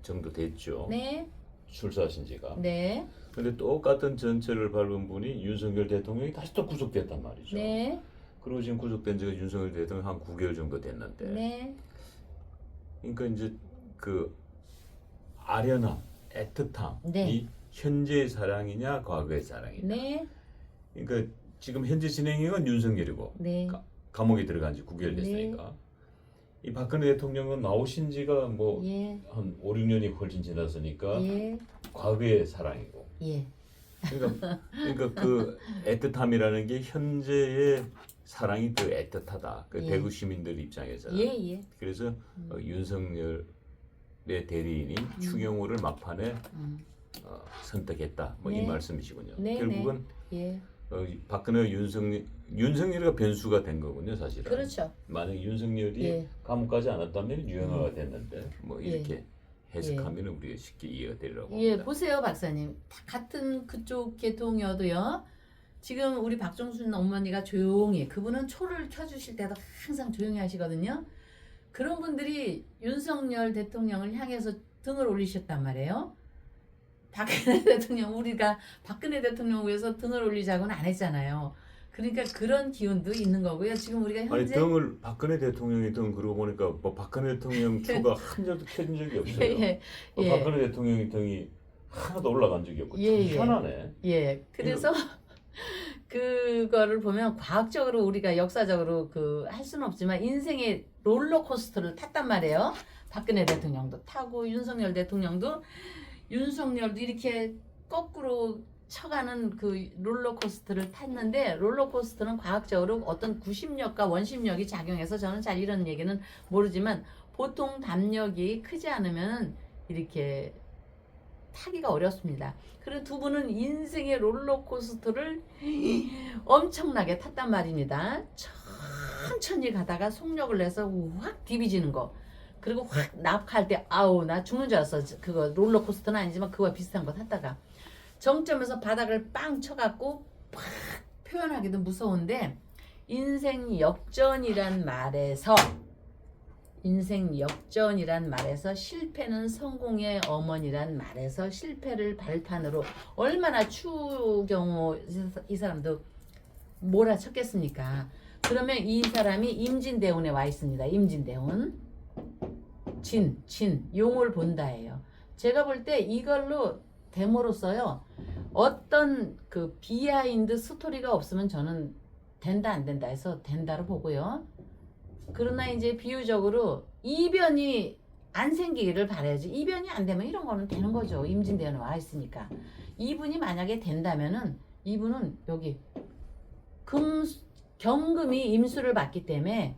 정도 됐죠. 네. 출사하신 지가. 네. 근데 똑같은 전철을 밟은 분이 윤석열 대통령이 다시 또 구속됐단 말이죠. 네. 그리고 지금 구속된 지가 윤석열 대통령 한 9개월 정도 됐는데. 네. 그러니까 이제 아련함, 애틋함이 네. 현재의 사랑이냐 과거의 사랑이냐. 네. 그러니까 지금 현재 진행형은 윤석열이고, 네. 감옥에 들어간 지 9개월 됐으니까. 이 박근혜 대통령은 나오신 지가 뭐 예, 한 5, 6년이 훨씬 지났으니까 예, 과거의 사랑이고. 예, 그러니까 그 애틋함이라는 게 현재의 사랑이 더 애틋하다. 그 예. 대구 시민들 입장에서는. 예, 예. 그래서 윤석열의 대리인이 추경호를 막판에 선택했다. 뭐 이 네. 말씀이시군요. 네, 결국은 예. 박근혜와 윤석열이가 변수가 된 거군요, 사실은. 그렇죠. 만약 윤석열이 예. 감옥 가지 않았다면 유행어가 됐는데 뭐 이렇게 예. 해석하면 우리가 쉽게 이해가 되리라고 예, 합니다. 보세요, 박사님. 같은 그쪽 계통이어도요. 지금 우리 박정순 어머니가 조용히, 그분은 초를 켜주실 때도 항상 조용히 하시거든요. 그런 분들이 윤석열 대통령을 향해서 등을 올리셨단 말이에요. 박근혜 대통령, 우리가 박근혜 대통령 위해서 등을 올리자고는 안 했잖아요. 그러니까 그런 기운도 있는 거고요. 지금 우리가 아니 현재 등을 박근혜 대통령이 등 그러고 보니까 뭐 박근혜 대통령 표가 한 점도 켜진 적이 없어요. 예, 뭐 예. 박근혜 대통령의 등이 하나도 올라간 적이 없고 예, 참 예. 희한하네. 예, 그래서 그거를 보면 과학적으로 우리가 역사적으로 그 할 수는 없지만 인생의 롤러코스터를 탔단 말이에요. 박근혜 대통령도 타고 윤석열도 이렇게 거꾸로 쳐가는 그 롤러코스터를 탔는데 롤러코스터는 과학적으로 어떤 구심력과 원심력이 작용해서 저는 잘 이런 얘기는 모르지만 보통 담력이 크지 않으면 이렇게 타기가 어렵습니다. 그리고 두 분은 인생의 롤러코스터를 엄청나게 탔단 말입니다. 천천히 가다가 속력을 내서 확 디비지는 거. 그리고 확 낙할 때 아우 나 죽는 줄 알았어. 그거 롤러코스터는 아니지만 그거와 비슷한 거 탔다가 정점에서 바닥을 빵 쳐갖고 팍 표현하기도 무서운데 인생 역전이란 말에서 실패는 성공의 어머니란 말에서 실패를 발판으로 얼마나 추경호 이 사람도 몰아쳤겠습니까? 그러면 이 사람이 임진대운에 와 있습니다. 임진대운 진 용을 본다예요. 제가 볼 때 이걸로 데모로써요. 어떤 그 비하인드 스토리가 없으면 저는 된다 안 된다 해서 된다로 보고요. 그러나 이제 비유적으로 이변이 안 생기기를 바라야지. 이변이 안 되면 이런 거는 되는 거죠. 임진대운에 와 있으니까. 이분이 만약에 된다면은 이분은 여기 경금이 임수를 받기 때문에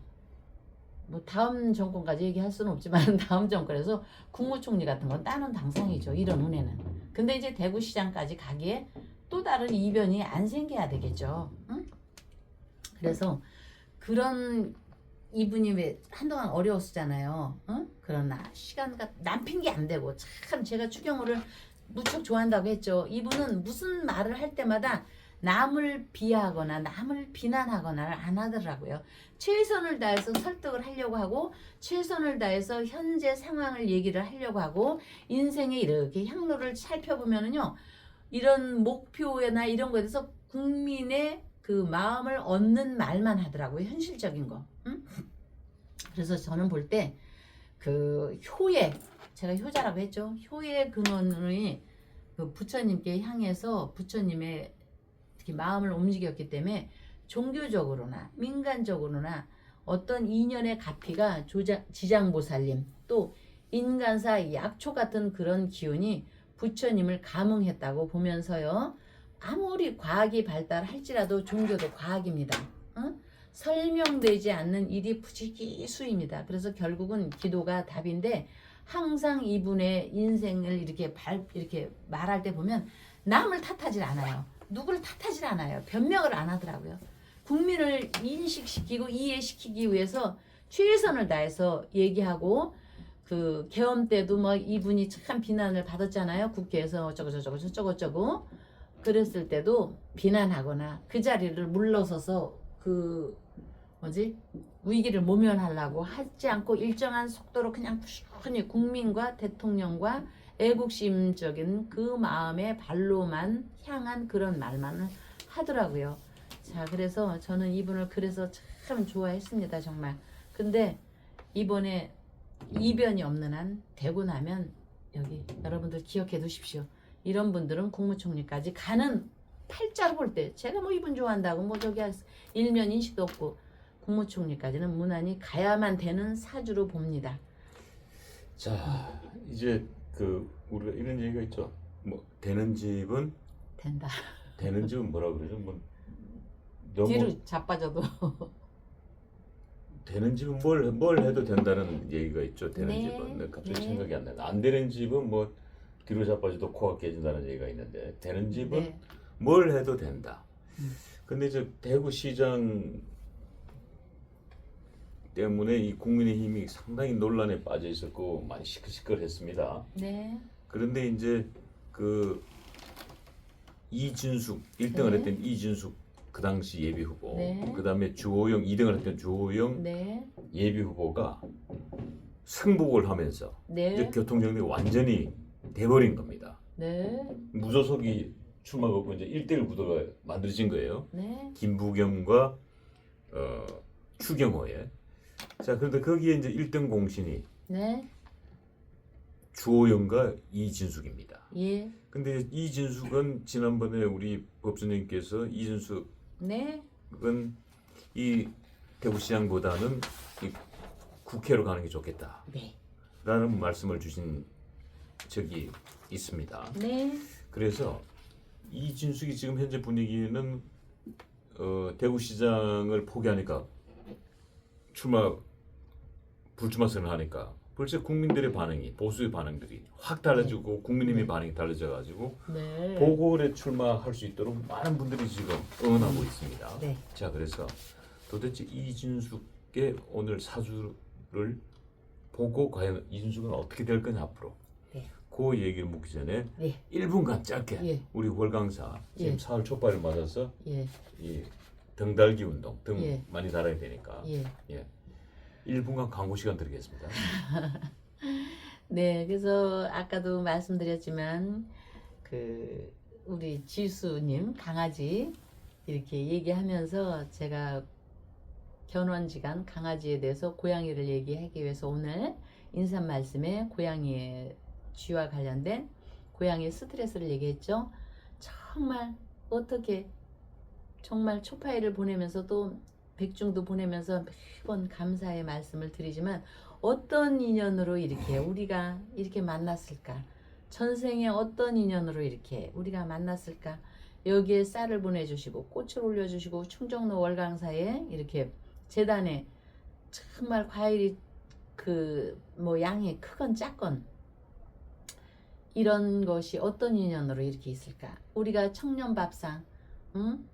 뭐 다음 정권까지 얘기할 수는 없지만 다음 정권에서 국무총리 같은 건 따는 당상이죠. 이런 운에는. 근데 이제 대구시장까지 가기에 또 다른 이변이 안 생겨야 되겠죠. 응? 그래서 그런 이분이 왜 한동안 어려웠었잖아요. 응? 그러나 시간과 남핑계 안 되고 참 제가 추경호를 무척 좋아한다고 했죠. 이분은 무슨 말을 할 때마다 남을 비하하거나 남을 비난하거나 안 하더라고요. 최선을 다해서 설득을 하려고 하고 최선을 다해서 현재 상황을 얘기를 하려고 하고 인생의 이렇게 향로를 살펴보면은요. 이런 목표나 이런 거에 대해서 국민의 그 마음을 얻는 말만 하더라고요. 현실적인 거. 응? 그래서 저는 볼 때 그 효의 제가 효자라고 했죠. 효의 근원이 그 부처님께 향해서 부처님의 특히 마음을 움직였기 때문에 종교적으로나 민간적으로나 어떤 인연의 가피가 지장보살님 또 인간사 약초 같은 그런 기운이 부처님을 감응했다고 보면서요. 아무리 과학이 발달할지라도 종교도 과학입니다. 응? 설명되지 않는 일이 부지기수입니다. 그래서 결국은 기도가 답인데 항상 이분의 인생을 이렇게 말할 때 보면 남을 탓하질 않아요. 누구를 탓하질 않아요. 변명을 안 하더라고요. 국민을 인식시키고 이해시키기 위해서 최선을 다해서 얘기하고 그 계엄 때도 뭐 이분이 참 비난을 받았잖아요. 국회에서 저쩌고 그랬을 때도 비난하거나 그 자리를 물러서서 그 위기를 모면하려고 하지 않고 일정한 속도로 그냥 꾸준히 국민과 대통령과 애국심적인 그 마음의 발로만 향한 그런 말만을 하더라고요. 자, 그래서 저는 이분을 그래서 참 좋아했습니다. 정말. 근데 이번에 이변이 없는 한 되고 나면 여기 여러분들 기억해 두십시오. 이런 분들은 국무총리까지 가는 팔자로 볼 때 제가 뭐 이분 좋아한다고 뭐 저기 일면 인식도 없고 국무총리까지는 무난히 가야만 되는 사주로 봅니다. 자, 이제 그 우리가 이런 얘기가 있죠. 뭐 되는 집은 된다. 되는 집은 뭐라 그러죠? 뭐 너무 뒤로 자빠져도. 되는 집은 뭘 해도 된다는 얘기가 있죠. 되는 네, 집은 갑자기 네. 생각이 안 나요. 안 되는 집은 뭐 뒤로 자빠져도 코가 깨진다는 얘기가 있는데 되는 집은 네. 뭘 해도 된다. 음. 근데 이제 대구시장 때문에 이 국민의힘이 상당히 논란에 빠져 있었고 많이 시끌시끌했습니다. 네. 그런데 이제 그 이준숙 1등을 네. 했던 이준숙 그 당시 예비 후보, 네. 그다음에 주호영 2등을 했던 주호영 네. 예비 후보가 승복을 하면서 이제 네. 교통 정리가 완전히 돼버린 겁니다. 네. 무소속이 출마가 없고 이제 1대1 구도가 만들어진 거예요. 네. 김부겸과 추경호의. 자, 그런데 거기에 이제 1등 공신이 네. 주호영과 이진숙입니다. 예. 근데 이진숙은 지난번에 우리 법조님께서 이진숙은 네. 이 대구시장보다는 이 국회로 가는 게 좋겠다 네. 라는 말씀을 주신 적이 있습니다. 네. 그래서 이진숙이 지금 현재 분위기는 대구시장을 포기하니까 불출마 선언하니까 벌써 국민들의 반응이, 보수의 반응들이 확 달라지고 국민의힘의 반응이 달라져가지고 네. 보궐에 출마할 수 있도록 많은 분들이 지금 응원하고 있습니다. 네. 자, 그래서 도대체 이준숙의 오늘 사주를 보고 과연 이준숙은 어떻게 될 거냐 앞으로 네. 그 얘기를 묻기 전에 네. 1분간 짧게 예. 우리 월강사 지금 예. 사흘 초파를 맞아서 예. 이 등달기 운동 등 예. 많이 달아야 되니까 예. 1분간 광고 시간 드리겠습니다. 네, 그래서 아까도 말씀드렸지만 그 우리 지수님 강아지 이렇게 얘기하면서 제가 견원지간 강아지에 대해서 고양이를 얘기하기 위해서 오늘 인사 말씀에 고양이의 쥐와 관련된 고양이 스트레스를 얘기했죠. 정말 어떻게 정말 초파일을 보내면서 또 백중도 보내면서 매번 감사의 말씀을 드리지만 어떤 인연으로 이렇게 우리가 이렇게 만났을까? 전생에 어떤 인연으로 이렇게 우리가 만났을까? 여기에 쌀을 보내주시고 꽃을 올려주시고 충정로 월강사에 이렇게 재단에 정말 과일이 그 뭐 양이 크건 작건 이런 것이 어떤 인연으로 이렇게 있을까? 우리가 청년밥상, 응?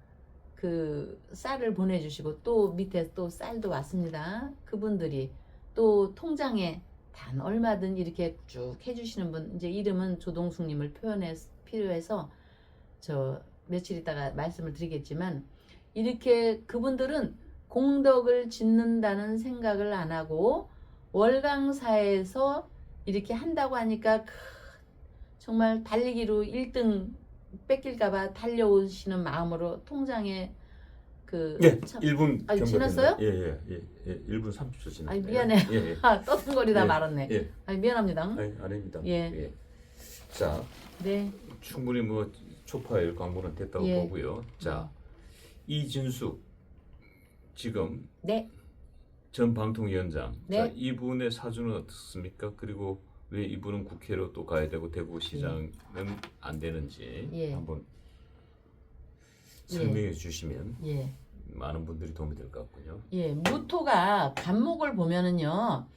그 쌀을 보내주시고 또 밑에 또 쌀도 왔습니다. 그분들이 또 통장에 단 얼마든 이렇게 쭉 해주시는 분, 이제 이름은 조동숙님을 필요해서 저 며칠 있다가 말씀을 드리겠지만 이렇게 그분들은 공덕을 짓는다는 생각을 안 하고 월강사에서 이렇게 한다고 하니까 정말 달리기로 1등 뺏길까봐 달려오시는 마음으로 통장에 그 예, 참- 1분 아니, 경과됩니다. 지났어요? 예, 1분 30초 지났네요. 아니, 미안해요. 예. 떠듬거리다 예, 말았네. 예. 아니, 미안합니다. 아니, 아닙니다. 예. 자, 네, 충분히 뭐 초파일 광고는 됐다고 예. 보고요. 자, 이준숙 지금 네, 전 방통위원장. 네. 자, 이분의 사주는 어떻습니까? 그리고 왜 이분은 국회로 또 가야 되고 대구시장은 안 되는지 예. 한번 설명해 주시면 예, 많은 분들이 도움이 될 것 같군요. 예. 무토가 간목을 보면은요,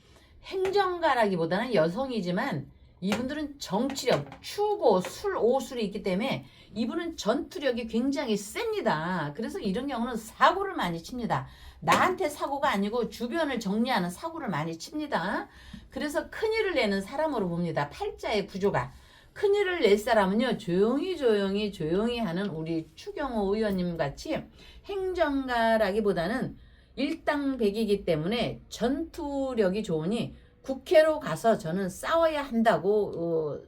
행정가라기보다는 여성이지만 이분들은 정치력, 추고, 술, 오술이 있기 때문에 이분은 전투력이 굉장히 셉니다. 그래서 이런 경우는 사고를 많이 칩니다. 나한테 사고가 아니고 주변을 정리하는 사고를 많이 칩니다. 그래서 큰일을 내는 사람으로 봅니다. 팔자의 구조가. 큰일을 낼 사람은요, 조용히 하는 우리 추경호 의원님 같이 행정가라기보다는 일당백이기 때문에 전투력이 좋으니 국회로 가서 저는 싸워야 한다고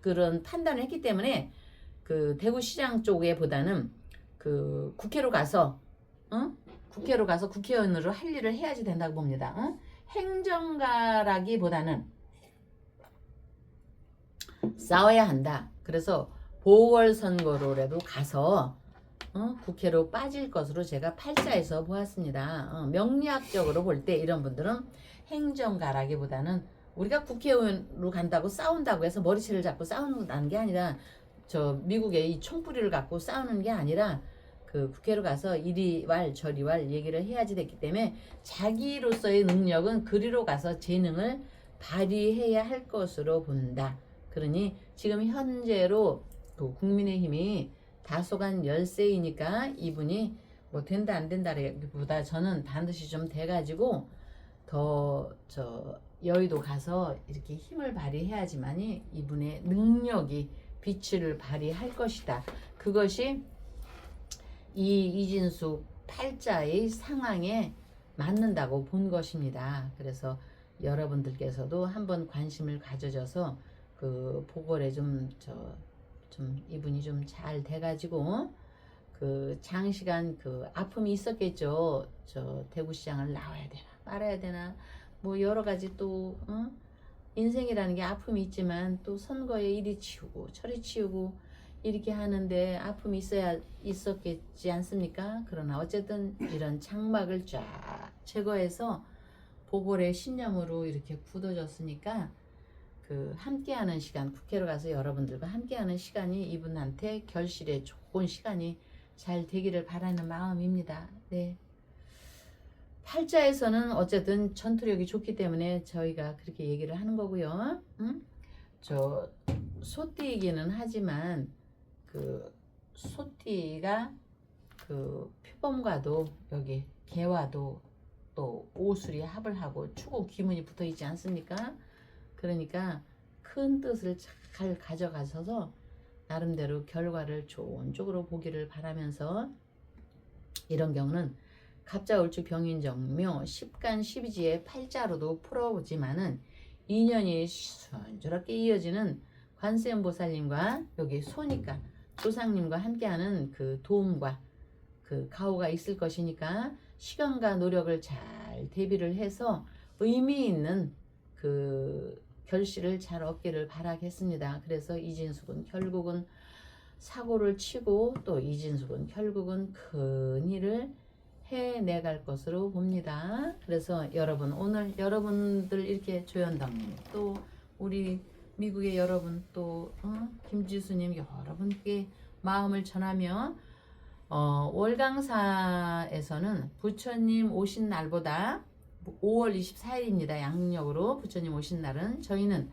그런 판단을 했기 때문에 그 대구시장 쪽에 보다는 그 국회로 가서 국회로 가서 국회의원으로 할 일을 해야지 된다고 봅니다. 행정가라기보다는 싸워야 한다. 그래서 보궐선거로라도 가서 국회로 빠질 것으로 제가 팔자에서 보았습니다. 명리학적으로 볼 때 이런 분들은 행정가라기보다는 우리가 국회의원으로 간다고 싸운다고 해서 머리채를 잡고 싸우는 게 아니라 저 미국의 이 총뿌리를 갖고 싸우는 게 아니라 그 국회로 가서 이리 왈 저리 왈 얘기를 해야지 됐기 때문에 자기로서의 능력은 그리로 가서 재능을 발휘해야 할 것으로 본다. 그러니 지금 현재로 그 국민의힘이 다소간 열세이니까 이분이 뭐 된다 안 된다라기보다 저는 반드시 좀 돼가지고 더 저 여의도 가서 이렇게 힘을 발휘해야지만이 이분의 능력이 빛을 발휘할 것이다. 그것이 이 이진숙 팔자의 상황에 맞는다고 본 것입니다. 그래서 여러분들께서도 한번 관심을 가져줘서 그 보궐에 좀 이분이 좀 잘 돼가지고 그 장시간 그 아픔이 있었겠죠. 저 대구시장을 나와야 되나 말아야 되나 뭐 여러 가지 또 인생이라는 게 아픔이 있지만 또 선거에 이리 치우고 저리 치우고 이렇게 하는데 아픔이 있었겠지 않습니까? 그러나 어쨌든 이런 장막을 쫙 제거해서 보궐의 신념으로 이렇게 굳어졌으니까 그 함께하는 시간, 국회로 가서 여러분들과 함께하는 시간이 이분한테 결실에 좋은 시간이 잘 되기를 바라는 마음입니다. 네. 팔자에서는 어쨌든 전투력이 좋기 때문에 저희가 그렇게 얘기를 하는 거고요. 저 소띠이기는 하지만 그 소띠가 그 표범과도 여기 개와도 또 오술이 합을 하고 추고 기문이 붙어 있지 않습니까? 그러니까 큰 뜻을 잘 가져가셔서 나름대로 결과를 좋은 쪽으로 보기를 바라면서 이런 경우는 갑자을축 병인정묘 10간 12지의 팔자로도 풀어보지만은 인연이 순조롭게 이어지는 관세음보살님과 여기 소니까 조상님과 함께하는 그 도움과 그 가호가 있을 것이니까 시간과 노력을 잘 대비를 해서 의미 있는 그 결실을 잘 얻기를 바라겠습니다. 그래서 이진숙은 결국은 사고를 치고 또 이진숙은 결국은 큰 일을 해내갈 것으로 봅니다. 그래서 여러분 오늘 여러분들 이렇게 조연당님 또 우리 미국의 여러분 또 김지수님 여러분께 마음을 전하며 월강사에서는 부처님 오신 날보다 5월 24일입니다. 양력으로 부처님 오신 날은 저희는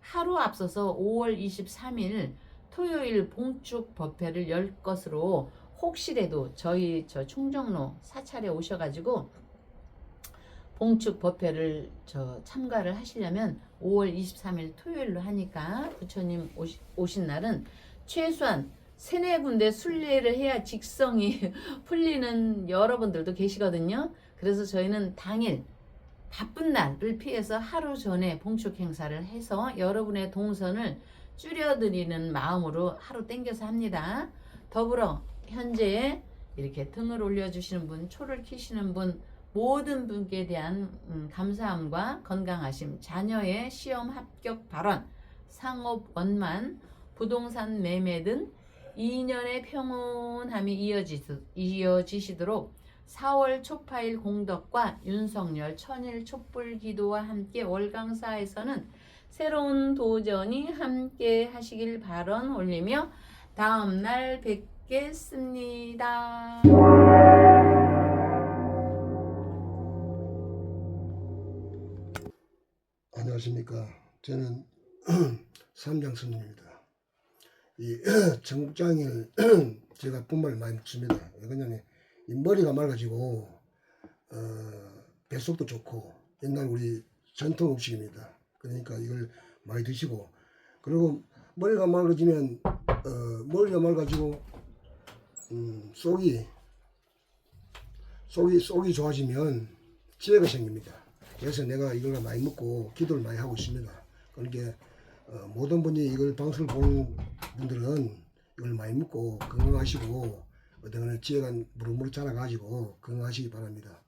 하루 앞서서 5월 23일 토요일 봉축 법회를 열 것으로 혹시라도 저희 저 충정로 사찰에 오셔가지고 봉축 법회를 참가를 하시려면 5월 23일 토요일로 하니까 부처님 오신 날은 최소한 3-4군데 순례를 해야 직성이 풀리는 여러분들도 계시거든요. 그래서 저희는 당일 바쁜 날을 피해서 하루 전에 봉축 행사를 해서 여러분의 동선을 줄여드리는 마음으로 하루 땡겨서 합니다. 더불어 현재 이렇게 등을 올려주시는 분, 초를 켜시는 분, 모든 분께 대한 감사함과 건강하심, 자녀의 시험 합격 발원, 상업 원만, 부동산 매매 등 2년의 평온함이 이어지시도록 4월 초파일 공덕과 윤석열 천일 촛불 기도와 함께 월강사에서는 새로운 도전이 함께 하시길 발언 올리며 다음날 뵙겠습니다. 안녕하십니까. 저는 삼장스님입니다. 이 청국장을 제가 분말을 많이 먹습니다. 왜냐면 이 머리가 맑아지고 뱃속도 좋고 옛날 우리 전통 음식입니다. 그러니까 이걸 많이 드시고 그리고 머리가 맑아지면 머리가 맑아지고 속이 좋아지면 지혜가 생깁니다. 그래서 내가 이걸 많이 먹고 기도를 많이 하고 있습니다. 그러니까 모든 분이 이걸 방송을 보는 분들은 이걸 많이 먹고 건강하시고 어떤 지혜가 무럭무럭 자라가지고 건강하시기 바랍니다.